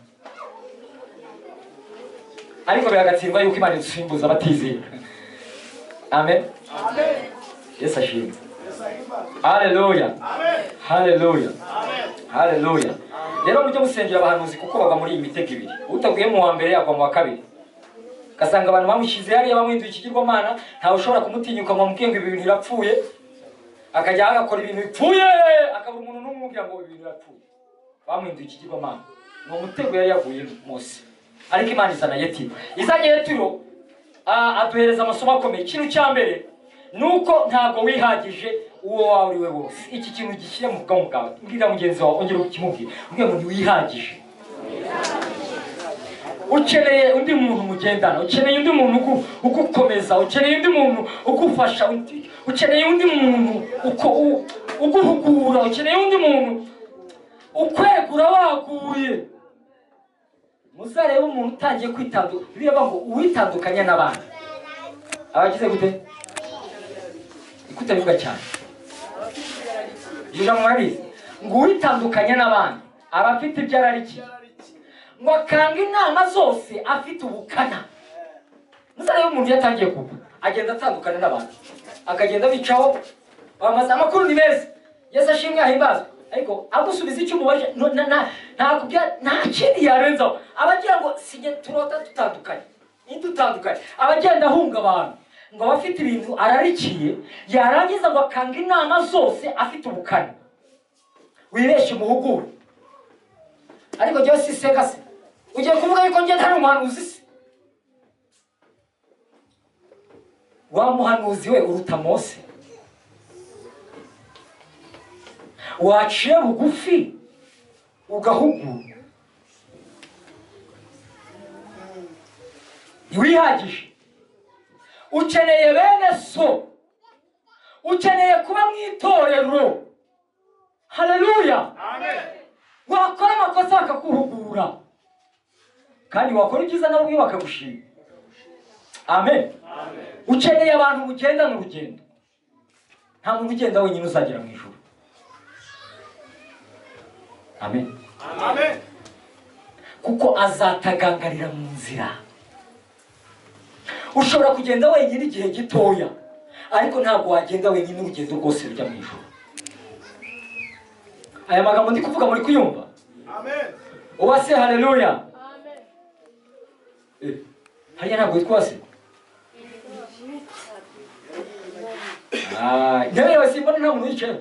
Speaker 1: Ariko biragatsindwa yuko Imana idusimbuza abatizera. Amen.
Speaker 3: Amen.
Speaker 1: Yesu ashimwe. Haleluya.
Speaker 3: Amen.
Speaker 1: Haleluya.
Speaker 3: Amen.
Speaker 1: Haleluya. Rero mujye musengera abahanuzi kuko baba muri iyi mitego ibiri. Utaguye mu wa mbere yagwa mu wa kabiri. Kasanga abantu bamushize hariya bamwinduye ikigirwamana, ntawe ushobora kumutinyuka ngo amubwire ngo ibi bintu birapfuye. Akajya agakora ibintu bipfuye, akabura umuntu n'umubwira ngo ibi bintu birapfuye. Bamwinduye ikigirwamana. Ni umutego yari yaguye Mose. Ariko Imana izana Yetiro. Izanye Yetiro aduhereza amasomo akomeye. Ikintu cya mbere nuko ntabwo wihagije uwo wawe uriwe wose. Iki kintu gishyire mu bwonko bwawe. Mbwira mugenzi wawe ongera ukimubwire. Ubwira ngo ntiwihagije. Ukeneye undi muntu mugendana, ukeneye undi muntu ugukomeza, ukeneye undi muntu ugufasha, ukeneye undi muntu uguhugura, ukeneye undi muntu ukwegura waguye. Muzarebe umuntu utangiye kwitandukanya, bireba ngo uwitandukanya n'abandi abagize gute? Ikutabivuga cyane ijambo murabizi ngo uwitandukanya n'abandi abafite ibyarariki, ngo akanga inama zose afite ubukana. Muzarebe umuntu yatangiye kuba agenda atandukana n'abandi, akagenda bicaho bamaze amakuru ni meza, Yesu ashimwe ahimbazwe, ariko agusubiza icyo umubaje nta kindi yarenzaho. Abagira ngo sije turota tutandukanye, intutandukanye, abagenda ahunga abantu ngo abafite ibintu ararikiye, yarangiza ngo akanga inama zose afite ubukana. Wibeshe umuhuguru. Ariko jyewe sisega se, ugiye kuvuga yuko njye ntari umuhanuzi se? Wa muhanuzi we uruta Mose. Waciye bugufi ugahugura. Ntiwihagije. Ukeneye bene so, ukeneye kuba mu itorero. Haleluya.
Speaker 3: Amen.
Speaker 1: Wakora amakosa akakuhugura, kandi wakora ibyiza nabo bwiwe bakagushima. Amen.
Speaker 3: Amen.
Speaker 1: Ukeneye abantu mugendana urugendo. Nta muntu ugenda wenyine uzagera mu ijuru. Amen.
Speaker 3: Amen.
Speaker 1: Kuko azatagangarira mu nzira. Ushobora kugenda wenyine igihe gitoya, ariko ntabwo wagenda wenyine urugendo rwose rujya mu ijuru. Aya magambo ndi kuvuga muri kuyumva?
Speaker 3: Amen.
Speaker 1: Uwase haleluya. Amen. Hariya ntabwo witwa se? Ndewe simbona nta muntu wicaye.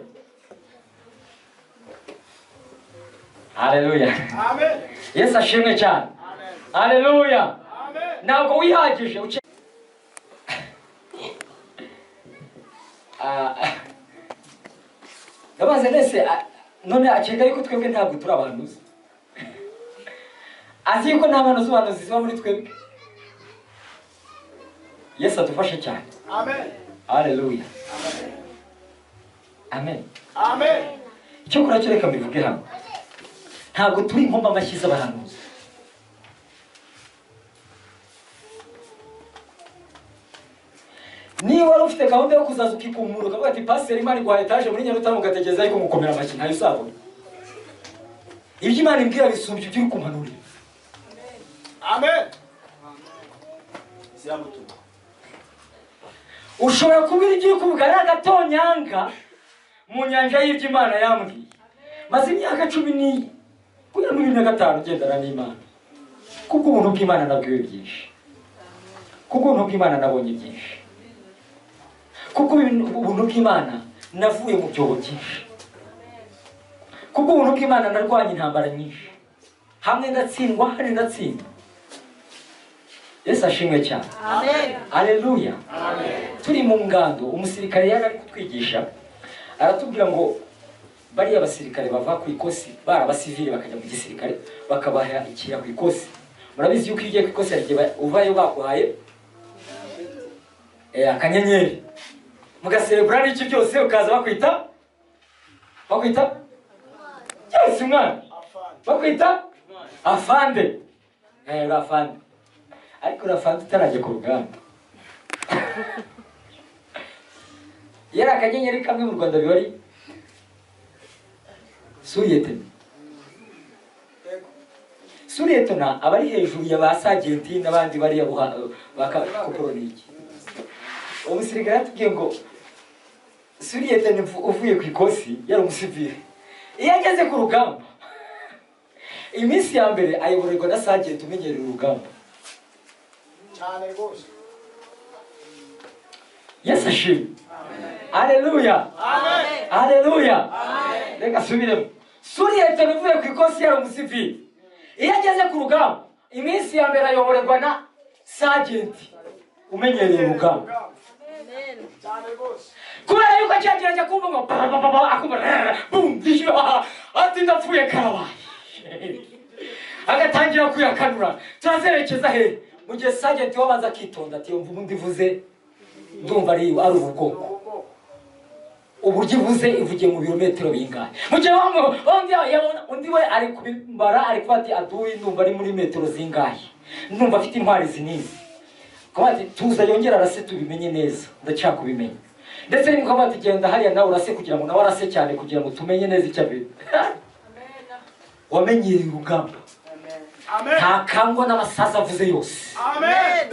Speaker 1: Haleluya.
Speaker 3: Amen.
Speaker 1: Yesu ashimwe cyane.
Speaker 3: Amen.
Speaker 1: Haleluya.
Speaker 3: Amen.
Speaker 1: Ntabwo wihagije Ndabaze nese none akeka yuko twebwe ntabwo turi abahanuzi. Azi yuko nta bantu z'abahanuzi ziba muri twebwe. Yesu adufashe cyane.
Speaker 3: Amen.
Speaker 1: Haleluya. Amen.
Speaker 3: Amen.
Speaker 1: Icyo kuracyo reka mbivuge hano. Ntabwo turi inkomba amashyi z'abahanuzi. Niba wari ufite gahunda yo kuzaza ukikumura ukavuga ati pasiteri Imana iguhaye etaje muri Nyarutarama ugategereza ariko mukomera amashyi ntayo usabona. Ibyo Imana imbwira bisumbye ibyo uri kumpanurira.
Speaker 3: Amen.
Speaker 1: Ushobora kubwira ibyo uri kuvuga ari agatonyanga mu nyanja y'ibyo Imana yambwiye. Maze imyaka 10 kugera muri 2005 ugendana n'Imana. Kuko ubuntu bw'Imana nabwiwe byinshi. Kuko ubuntu bw'Imana nabonye byinshi. Kuko ubuntu bw'Imana navuye mu byobo byinshi. Kuko ubuntu bw'Imana narwanye intambara nyinshi. hamwe ndatsindwa hari ndatsinda. Yesu ashimwe cyane.
Speaker 4: Amen.
Speaker 1: Haleluya. Turi mu ngando, umusirikare yari ari kutwigisha aratubwira ngo bari abasirikare bava ku ikosi bara abasivili bakajya mu gisirikare bakabaha ikira ku ikosi. Murabizi yuko igiye ku ikosi yagiye uvayo bakuhaye akanyenyeri mugaserebura n'iki byose ukaza bakwita Yesu mwana bakwita afande afande ariko urafande utarajya ku rugamba. Yari akanyenyeri kamwe mu Rwanda bibari Suriyetona abari hejuru ya ba sajenti n'abandi bari bakakoroniki. Umusirikare atubwiye ngo Suriyetona uvuye ku ikosi yari umusivili. Iyo ageze ku rugamba iminsi ya mbere ayoborerwa na sajenti umenyereye urugamba. Yesu ashimwe. Haleluya.
Speaker 4: Amen.
Speaker 1: Haleluya. Reka subiremo. Suriyetona uvuye ku ikosi yari umusivili. Iyo ageze ku rugamba iminsi ya mbere ayoborerwa na sajenti umenyereye urugamba. Kubera yuko cyagerageza kumva ngo akumva bum ati ndapfuye karabaye. Agatangira kuyakanura. Turazerekeza he? Mu gihe sajenti wabanza akitonda ati umva ubundi vuze ndumva ari ubwoko. Uburyo ivuze ivugiye mu birometero bingahe. Mu gihe undi we ari kubimbara ari kwati aduyi ndumva ari muri metero zingahe. Ndumva afite intwari zinini. Kwati tuza yongera arase tubimenye neza. Ndacyakubimenya. Ndetse ni kwati genda hariya nawe urase kugira ngo nawe arase cyane kugira ngo tumenye neza icyo abe. Wamenyereye urugamba.
Speaker 3: Amen.
Speaker 1: Ntakangwa n'amasaza avuze yose.
Speaker 3: Amen.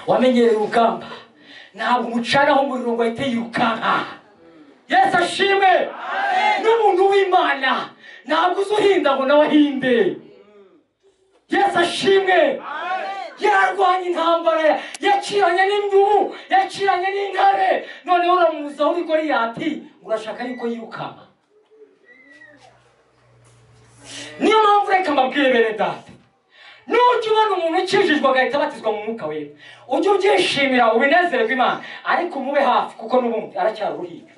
Speaker 1: Wamenyereye urugamba. Ntabwo umucanaho umuriro ngo ahite yirukanka. Yesu ashimwe. N'umuntu w'Imana ntabwo uzuhinda ngo nawe ahinde. Yesu ashimwe. Yarwanya intambara, yakiranye n'imvubu, yakiranye n'intare. Noneho uramuza uri Goliyati urashaka yuko yirukanka. Niyo mpamvu reka mbabwire bene data, nujya ubona umuntu ukijijwe agahita abatizwa mu mwuka wera, ujye ubyishimira ubinezererwe Imana, ariko umube hafi kuko n'ubundi aracyari uruhinja.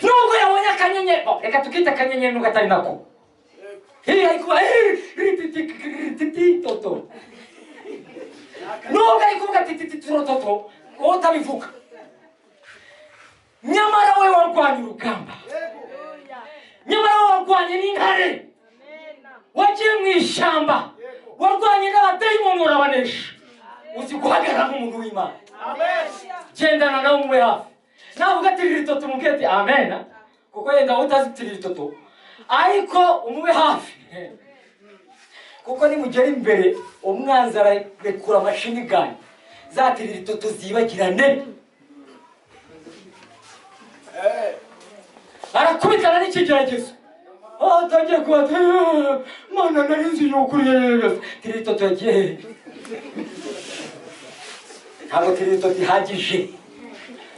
Speaker 1: Nubwo yabonye akanyenyeri, reka tukite akanyenyeri nubwo atari nako. Nubwo ari kuvuga tititototo wowe utabivuga. Nyamara we warwanya urugamba, nyamara we warwanye n'intare, wagiye mu ishyamba, warwanye n'abadayimoni urabanesha. Uzi guhagarara nk'umuntu w'Imana. Gendana nawe umube hafi. Navuga ati ritoto mubwire ati amen, kuko yenda utazi ritoto, ariko umube hafi. Kuko nimugera imbere umwanzi ararekura mashini gani zatiri ritoto zibagirane. Arakubitana n'ikigeragezo. Atangiye kuba mana narinzi yukuriye ritoto yagiye. Ntabwo ritoto ihagije.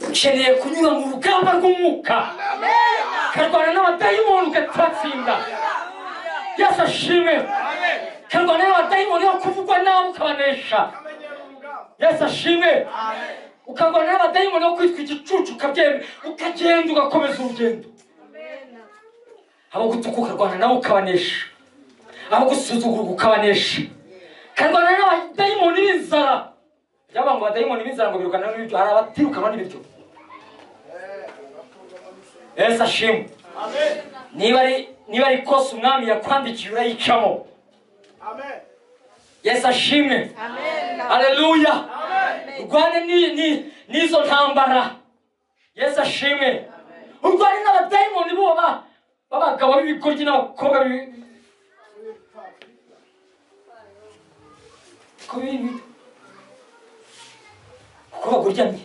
Speaker 1: Ukeneye kunyura mu rugamba rw'umwuka. Karwana n'abadayimoni ugatsinda. Yesu ashimwe. Karwana n'abadayimoni yo kuvugwa nawe ukabanesha. Yesu ashimwe. Ukarwana n'abadayimoni yo kwitwa igicucu ukagenda ugakomeza urugendo. Abo gutuka ukarwana nawe ukabanesha, abo gusuzugura ukabanesha. Karwana n'abadayimoni b'inzara. Byaba ngo abadayimoni b'inzara ngo birukana n'ibiryo, hari abatirukanwa n'ibiryo. Yesu ashimwe. Niba ari kose umwami yakwandikiye urayicamo. Yesu ashimwe. Haleluya. Urwane n'izo ntambara. Yesu ashimwe. Urwane n'abadayimoni b'abagabo b'ibigoryi n'abakobwa kuko baguryamye.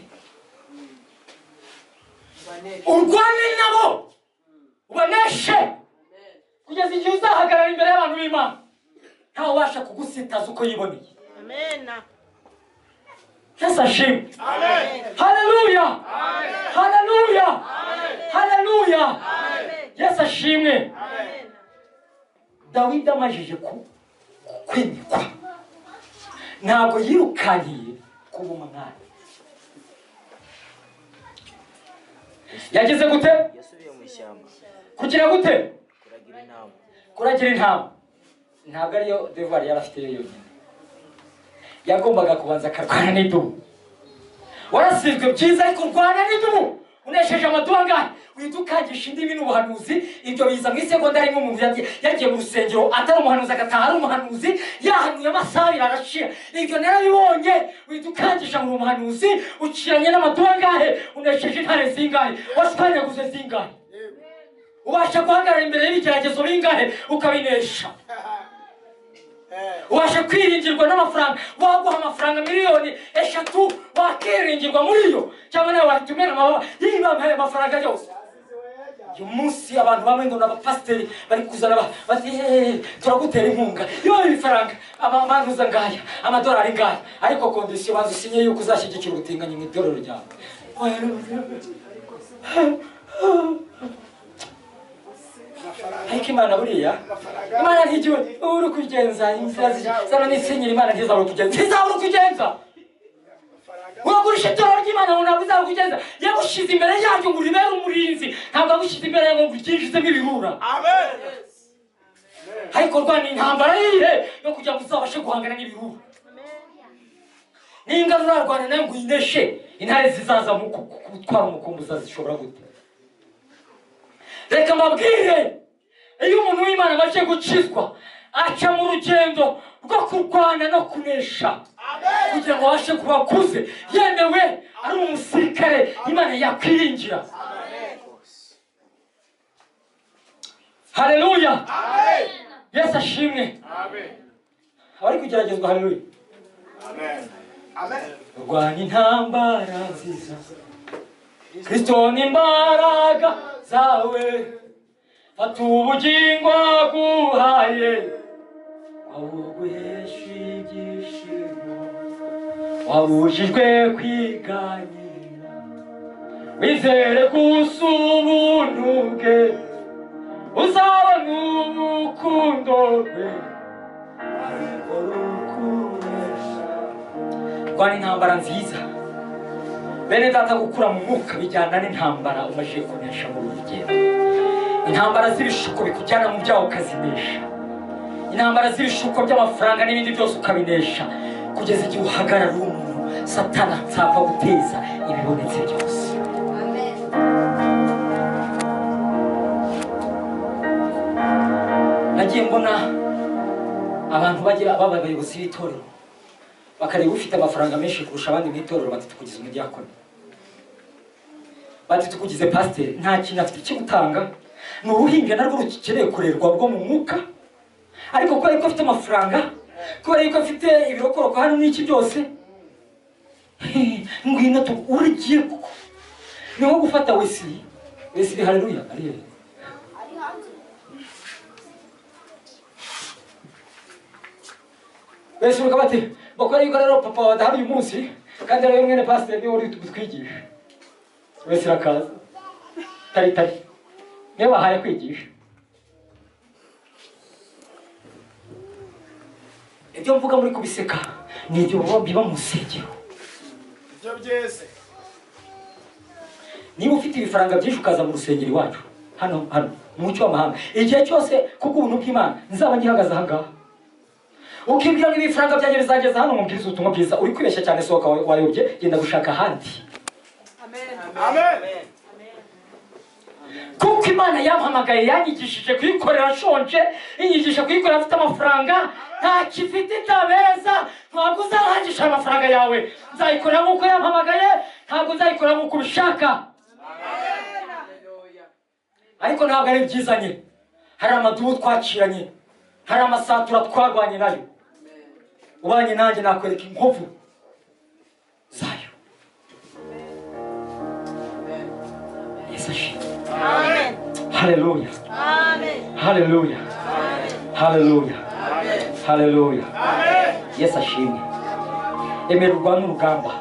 Speaker 1: Urwane nabo ubaneshe kugeza igihe uzahagarara imbere y'abantu b'Imana ntawe ubasha kugusitaza uko yiboneye. Yesu ashimwe. Haleluya. Haleluya. Haleluya. Yesu ashimwe. Dawidi amajije kwimikwa ntabwo yirukaniye kuba umwami. Yagize gute?
Speaker 3: Yasubiye mu ishyamba
Speaker 1: kugira gute?
Speaker 3: kuragira intama.
Speaker 1: Ntabwo ariyo devoir yari afite yonyine, yagombaga kubanza akarwana n'idubu. Warasizwe byiza ariko urwana n'idubu unesheje amaduha widukangisha indimi n'ubuhanuzi. Ibyo biza mu isegonda rimwe umuntu yagiye mu rusengero atari umuhanuzi agataha ari umuhanuzi, yahanuye amasaha abiri arashira. Ibyo narabibonye, widukangisha mu muhanuzi ukiranye n'amaduha unesheje intare zingahe, washwanyaguze zingahe, ubasha guhagarara imbere y'ibigeragezo bingahe ukabinesha. Ubasha kwiringirwa n'amafaranga, waguha amafaranga miliyoni 3 wakiringirwa muri yo, cyangwa nawe watumena amababa yibampaye amafaranga yose. Uyu munsi abantu bamwe ngo n'abapasiteri bari kuzana bati turagutera inkunga yo ibifaranga amanuza ngaya amadolari ngaya, ariko kondisiyo banze usinye yuko uzashyigikira ubutinganyi mu idorero ryawe. Ariko Imana buriya Imana ntigiwe uri kugenza inzira zana n'isenyera. Imana ntizabura kugenza, ntizabura kugenza. Wagurisha itorero ry'Imana ngo ntabwo izabura kugenza. Yagushize imbere yaryo ngo uribere umurinzi, ntabwo agushize imbere yawe ngo uryinjizemo ibirura. Amen. Ariko rwanda intambara yihe yo kugira ngo uzabashe guhangana n'ibirura. Ninga rurarwana nawe ngo uyineshe, intare zizaza mu gutwara umukumbuza zishobora gute? Reka mbabwire, iyo umuntu w'Imana amaze gukizwa aca mu rugendo rwo kurwana no kunesha kugira ngo abashe kuba akuze yemewe ari umusirikare Imana yakwiringira. Haleluya. Yesu ashimwe. Abari kugeragezwa haleluya. Rwanya intambara nziza, Kristo ni imbaraga zawe, fata ubugingo aguhaye, wabuguhesha ibyishimo, wabujijwe kwiganyira, wizere gusa ubuntu bwe, uzabona urukundo rwe, ariko rukunesha. Rwanya intambara nziza. Bene data, gukura mu mwuka bijyana n'intambara umajije kunesha mu rugendo. Intambara z'ibishuko bikujyana mu byawo ukazinesha, intambara z'ibishuko by'amafaranga n'ibindi byose ukabinesha, kugeza igihe uhagarara umuntu Satana nzapfa guteza ibibonetse byose. Nagiye mbona abantu bagira abayobozi b'itorero bakareba ufite amafaranga menshi kurusha abandi mu itorero, bati tukugize umudiyakoni, bati tukugize pasiteri. Nta kintu afite cyo gutanga, ni uruhinja narwo rukeneye kurerwa rwo mu mwuka, ariko kubera ko afite amafaranga, kubera ko afite ibirokoroko hano n'iki byose, ngwino urigiye kuko ni nko gufata Wesley haleluya ari hanze. Wesley ukabati bakora yuko rero papa wadahari uyu munsi, kandi rero mwene pasiteri niwe uri kutwigisha. Wesley akaza tari niwe wahaye kwigisha. Ibyo mvuga muri kubiseka ni ibyo biba mu rusengero.
Speaker 3: Ibyo byeze.
Speaker 1: Niba ufite ibifaranga byinshi ukaza mu rusengero iwacu hano mu mucyo w'amahanga, igihe cyose kubw'ubuntu bw'Imana nzaba ngihagaze aha ngaha, ukibwira ngo ibifaranga byanjye bizageza hano mubwiriza ubutumwa bwiza, uri kwibeshya cyane. Sohoka wayobye, genda gushaka ahandi.
Speaker 3: Amen.
Speaker 1: Kuko Imana yampamagaye yanyigishije kuyikorera nshonje, inyigisha kuyikorera afite amafaranga, nta kifite itabeza. Ntabwo uzahangisha amafaranga yawe, nzayikorera nk'uko yampamagaye, ntabwo nzayikorera nk'uko ubishaka. Ariko ntabwo ari byizanye, hari amadubu twakiranye, hari amasatura twarwanye nayo. Ubanye nanjye nakwereka inkovu zayo. Yesu ashimwe.
Speaker 2: Amen.
Speaker 1: Haleluya.
Speaker 2: Amen.
Speaker 1: Haleluya. Haleluya. Haleluya. Yesu ashimwe. Emerwa n'urugamba,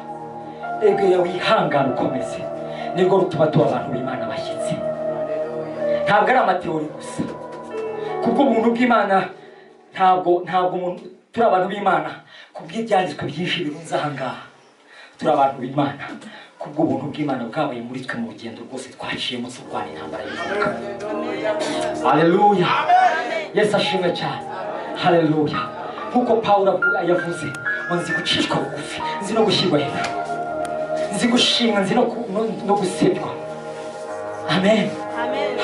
Speaker 1: egera wihangana ukomeze, nibwo rutuma tuba abantu b'Imana bashyitsi. Ntabwo ari amateori gusa, kubw'ubuntu bw'Imana ntabwo umuntu turi abantu b'Imana kubw'ibyanditswe byinshi birunze aha ngaha turi abantu b'Imana kubw'ubuntu bw'Imana bwabaye muri twe mu rugendo rwose twaciyemo turwana intambara y'umwuka. Haleluya, Yesu ashimwe cyane. Haleluya, nkuko Pawulo yavuze ngo nzi gucishwa bugufi, nzi no gushyirwa hejuru, nzi gushimwa, nzi no gusebywa. Amen.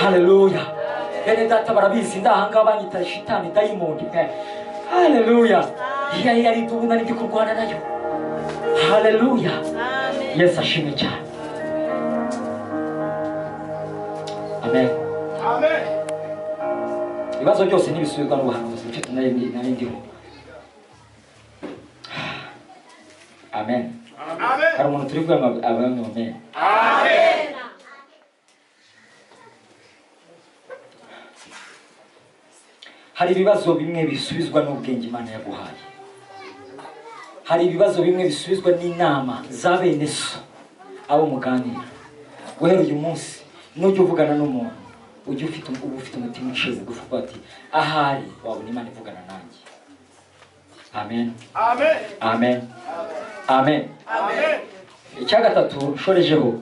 Speaker 1: Haleluya. Bene data barabizi ndahanga banyita shitani dayimoni. Haleluya. Iya yari tubuna ndi kurwana nayo. Haleluya. Yesu ashimwe cyane. Amen.
Speaker 3: Amen.
Speaker 1: Ibibazo byose nibisubizwa n'ubuhanuzi mfite nari ndiho. Amen.
Speaker 3: Amen.
Speaker 1: Hari umuntu turi kuvuga abantu amen.
Speaker 3: Amen.
Speaker 1: Hari ibibazo bimwe bisubizwa n'ubwenge Imana yaguhaye. Hari ibibazo bimwe bisubizwa n'inama za bene so abo muganira. Guhera uyu munsi nujya uvugana n'umuntu ujye ufite umutima uciye bugufi ati ahari wabona Imana ivugana nanjye. Amen.
Speaker 3: Amen.
Speaker 1: Amen. Amen.
Speaker 3: Amen.
Speaker 1: Icya gatatu shorejeho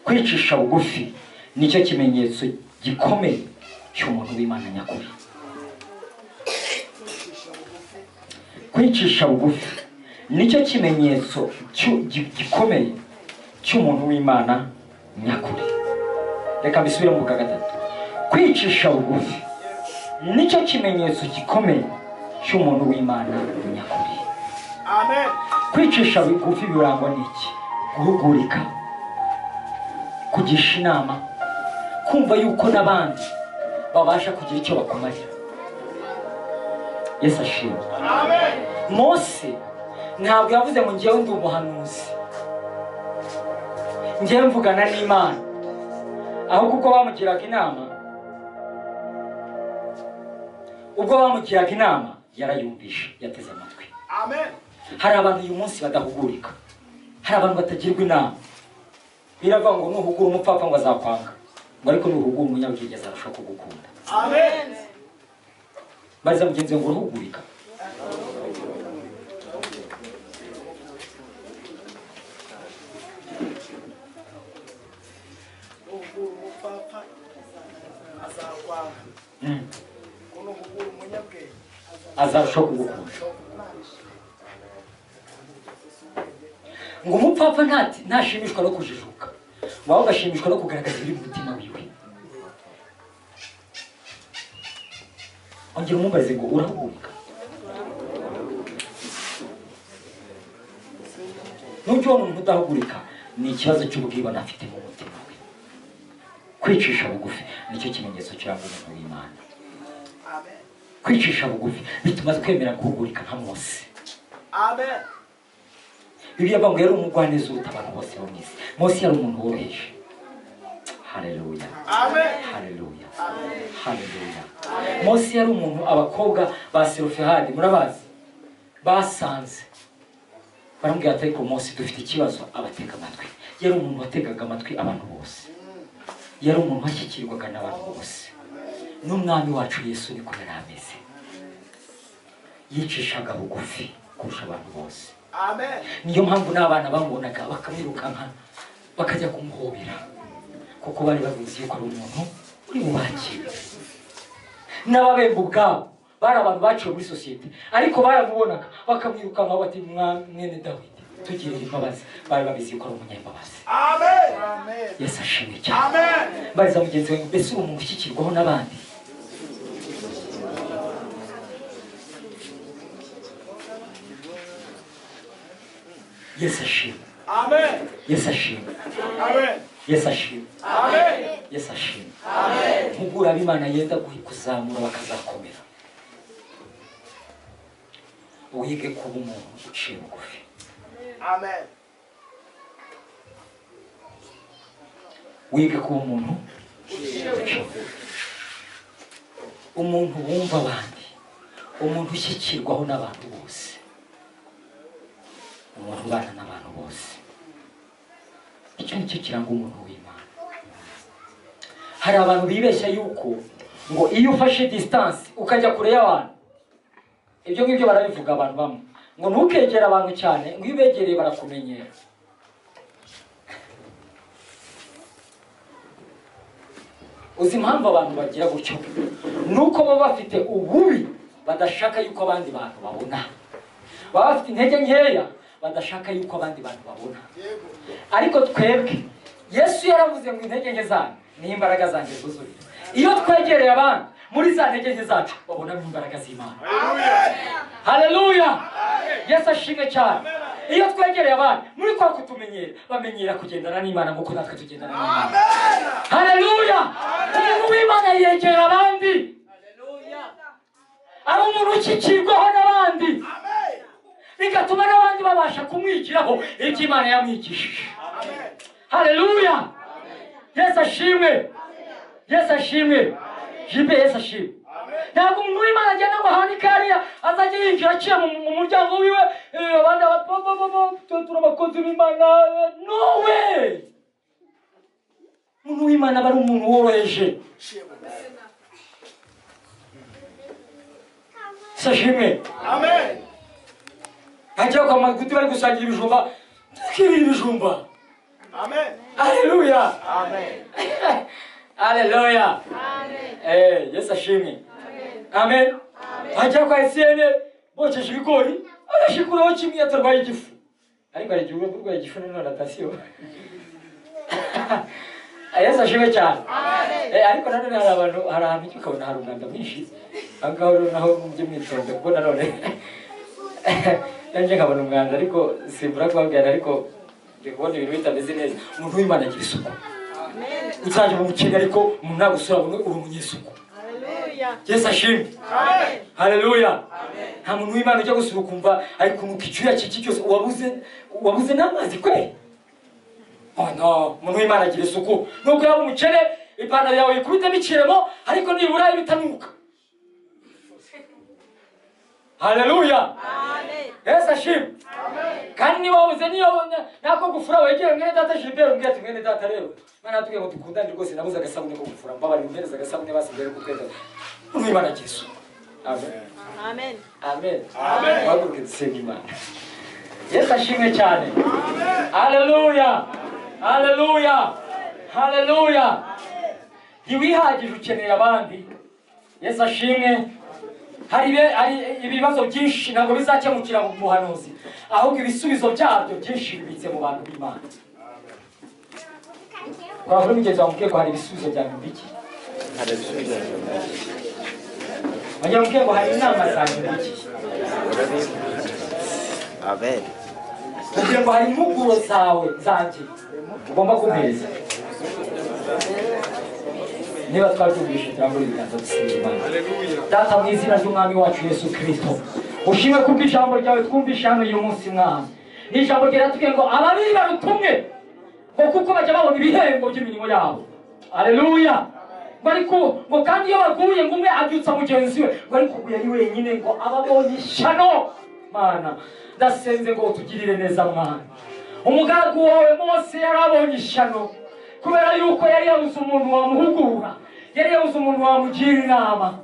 Speaker 1: kwicisha bugufi nicyo kimenyetso gikomeye cy'umuntu w'Imana nyakuri. Kwicisha bugufi nicyo kimenyetso gikomeye cy'umuntu w'Imana nyakuri. Reka mbisubire mu gatatu. Kwicisha bugufi nicyo kimenyetso gikomeye cy'umuntu w'Imana nyakuri.
Speaker 3: Amen.
Speaker 1: Kwicisha bugufi birangwa n'iki? Guhugurika, kugisha inama, kumva yuko n'abandi babasha kugira icyo bakumarira. Yesu ashimwe.
Speaker 3: Amen.
Speaker 1: Mose ntabwo yavuze ngo njyewe ndi umuhanuzi, njyewe mvugana n'Imana, aho kuko bamugiraga inama, ubwo bamugiraga inama yarayumvisha, yateze amatwi.
Speaker 3: Amen.
Speaker 1: Hari abantu uyu munsi badahugurika, hari abantu batagirwa inama. Biravuga ngo nuhugura umupfapfa ngo azakwanga, ngo ariko nuhugura umunyabwenge azarusha kugukunda.
Speaker 3: Amen.
Speaker 1: Bariza mugenzi ngo uruhugurika.
Speaker 3: Umupfapfa azakwanga. Nuhugura umunyabwenge
Speaker 1: azarusha kugukunda. Ngo umupfapfa ntashimishwa no kujijuka, wawe ugashimishwa no kugaragaza ibiri mu mutima wiwe. Ongera umumbaze ngo urahugurika. Nujya ubona umuntu udahugurika ni ikibazo cy'ubwibone afite mu mutima we. Kwicisha bugufi nicyo kimenyetso kiranga umuntu w'Imana.
Speaker 3: Amen.
Speaker 1: Kwicisha bugufi bituma twemera guhugurika nka Mose.
Speaker 3: Amen.
Speaker 1: Bibiliya ivuga ngo yari umugwaneza uruta abantu bose bo mu isi. Mose yari umuntu woroheje. Haleluya.
Speaker 3: Amen.
Speaker 1: Haleluya. Haleluya. Mose yari umuntu abakobwa ba Serofehadi murabazi basanze baramubwira ati ariko Mose dufite ikibazo, abatega amatwi. Yari umuntu wategaga amatwi abantu bose, yari umuntu washyikirwaga n'abantu bose. N'umwami wacu Yesu niko yari ameze, yicishaga bugufi kurusha abantu bose.
Speaker 3: Amen.
Speaker 1: Niyo mpamvu n'abana bamubonaga bakamwirukanka bakajya kumuhobera, kuko bari babizi yuko ari umuntu uri bubakire. N'ababembe ubwabo bari abantu baciwe muri sosiyete, ariko baramubonaga bakamwirukanka bati mwene Dawidi tugirire imbabazi. Bari babizi yuko ari umunyambabazi.
Speaker 3: Amen. Amen.
Speaker 1: Yesu ashimwe cyane.
Speaker 3: Amen.
Speaker 1: Bariza mugenzi wawe ngo mbese uri umuntu ushyikirwaho n'abandi? Yesu ashimwe.
Speaker 3: Amen.
Speaker 1: Yesu ashimwe.
Speaker 3: Amen.
Speaker 1: Yesu ashimwe.
Speaker 3: Amen.
Speaker 1: Yesu ashimwe.
Speaker 3: Amen.
Speaker 1: Nk'ubwo Imana yenda kuzamura bakazakomera, wige kuba umuntu uciye bugufi.
Speaker 3: Amen.
Speaker 1: Wige kuba umuntu uciye bugufi, umuntu wumva abandi, umuntu ushyikirwaho n'abantu bose, umuntu ubana n'abantu bose. Icyo nicyo kiranga umuntu w'Imana. Hari abantu bibeshya yuko ngo iyo ufashe distance ukajya kure y'abantu, ibyo ngibyo barabivuga abantu bamwe, ngo ntukegere abantu cyane, ngo iyo ubegereye barakumenyera. Uzi impamvu abantu bagira gutyo? Nuko baba bafite ububi badashaka yuko abandi bantu babona, baba bafite intege nkeya badashaka yuko abandi bantu babona. Ariko twebwe Yesu yaravuze ngo intege nke zanyu ni imbaraga zanjye zuzuye. Iyo twegereye abantu muri za ntege nke zacu babonamo imbaraga z'Imana. Haleluya! Yesu ashimwe cyane. Iyo twegereye abantu muri kwa kutumenyera, bamenyera kugendana n'Imana nk'uko natwe tugendana n'Imana. Haleluya! Umuntu w'Imana yegera abandi. Ari umuntu ukikirwaho n'abandi, bigatuma n'abandi babasha kumwigiraho ibyo Imana yamwigishije. Haleluya! Yesu ashimwe. Yesu ashimwe. Jibe Yesu ashimwe. Ntabwo umuntu w'Imana agenda ngo ahanike hariya azajya yinjira aciye mu muryango wiwe, abandi turabakozi b'Imana. No way! Umuntu w'Imana aba ari umuntu woroheje. Sashimwe.
Speaker 3: Amen.
Speaker 1: Hajya kwa maguti bari gusangira ibijumba, tukibira ibijumba.
Speaker 3: Amen.
Speaker 1: Haleluya.
Speaker 3: Amen.
Speaker 1: Haleluya.
Speaker 2: Amen.
Speaker 1: Yesu ashimwe. Amen. Hajya kwa Etienne bokeje ibigori, agashikuraho kimwe yatarwaye igifu. Ariko ari gihe urwaye igifu none natasiyo. Yesu ashimwe cyane. Ariko nanone hari ahantu cyukabona hari umwanda mwinshi. Agaho naho mujye mwitonda kuko nanone yanje nkabona umwanda ariko simbura kubabwira, ariko ndikubona ibintu bitameze neza. Umuntu w'Imana agira isuku. Uzaje mu mukene ariko umuntu nagusura uri umunyesuku. Yesu ashimwe.
Speaker 3: Amen.
Speaker 1: Haleluya. Nta muntu w'Imana ujya gusura ukumva ariko umukicyuya kiki cyose wabuze n'amazi kwe. Oh no, umuntu w'Imana agira isuku. Nuko yaba umukene ipantaro yawe ikubita bikiremo ariko nibura ibitanuka. Haleluya.
Speaker 2: Amen.
Speaker 1: Yesu ashimwe. Kandi niba wabuze niyo nako gufura wegere mwene data Gilbert umbwira ati mwene data rero mana tugiye ngo dukundane rwose nabuze agasabune ko gufura mbabari umpereza agasabune basigaye kutweza umuntu w'Imana Yesu. Amen.
Speaker 2: Amen.
Speaker 1: Amen.
Speaker 3: Amen.
Speaker 1: Waguke dusenga Imana. Yesu ashimwe cyane. Haleluya. Haleluya. Haleluya. Ntiwihagije ukeneye abandi. Yesu ashimwe. Hari ibibazo byinshi ntabwo bizakemukira mu buhanuzi, ahubwo ibisubizo byabyo byinshi bibitse mu bantu b'Imana. Twavuga mugenzi wawe mubwiye ko hari ibisubizo bya mbiki. Bajya mubwiye ngo hari inama za mbiki.
Speaker 5: Amen.
Speaker 1: Mubwiye ngo hari impuguro zawe zanjye ugomba kumpereza. Niba twabyumvise turangura ibiganza dusenga Imana. Data mu izina ry'Umwami wacu Yesu Kristo, ushimwe kubwo ijambo ryawe twumvishe hano uyu munsi Mwami. Ijambo ryaratubwiye ngo ababiri barutumwe ngo kuko bajya babona ibihembo by'imirimo yabo. Haleluya. Ngo ariko ngo kandi iyo baguye ngo umwe abyutsa mugenzi we, ngo ariko ubu yari wenyine ngo ababonye ishyano. Mana ndasenze ngo utugirire neza Mwana. Umugaragu wawe Mose yarabonye ishyano kubera yuko yari yabuze umuntu wamuhugura, yari yabuze umuntu wamugira inama.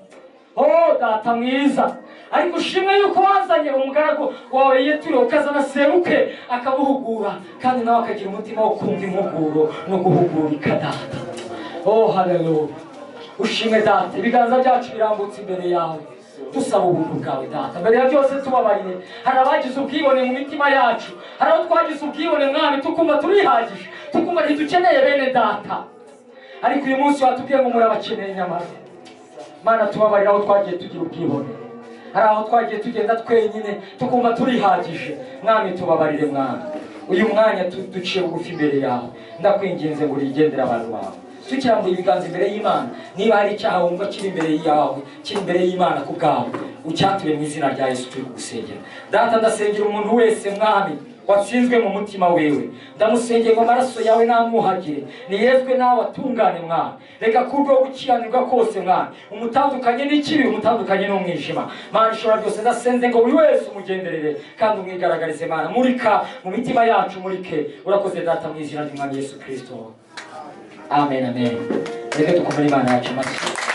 Speaker 1: Oh data mwiza, ariko ushimwe yuko wazanye umugaragu wawe Yetiro ukazana Seruke akamuhugura, kandi nawe akagira umutima wo kumva impuguro no guhugurika data. Oh haleluya. Ushimwe data, ibiganza byacu birambutse imbere yawe dusaba ubuntu bwawe data. Mbere ya byose tubabarire, hari abagize ubwibone mu mitima yacu, hari aho twagize ubwibone Mwami tukumva turihagije, tukumva ntidukeneye bene data, ariko uyu munsi watubwiye ngo murabakeneye nyamara. Mana tubabarire aho twagiye tugira ubwibone, hari aho twagiye tugenda twenyine tukumva turihagije. Mwami tubabarire Mwami, uyu mwanya duciye bugufi imbere yawe, ndakwinginze ngo urigendere abantu bawe. Tukirambuye ibiganza imbere y'Imana, niba hari icyaha wumva kiri imbere yawe, kiri imbere y'Imana ku bwawe, ucyature mu izina rya Yesu turi kugusengera. Data ndasengera umuntu wese Mwami watsinzwe mu mutima wewe, ndamusengeye ngo amaraso yawe namuhagire, niyezwe nawe atungane Mwami. Reka kurwo gukiranirwa kose Mwami umutandukanye n'ikibi, umutandukanye n'umwijima. Mana ishobora byose ndasenze ngo buri wese umugenderere kandi umwigaragarize Mana. Murika mu mitima yacu, murike. Urakoze data mu izina ry'Umwami Yesu Kristo. Amen, amen. Reka dukomere Imana yacu amashyi.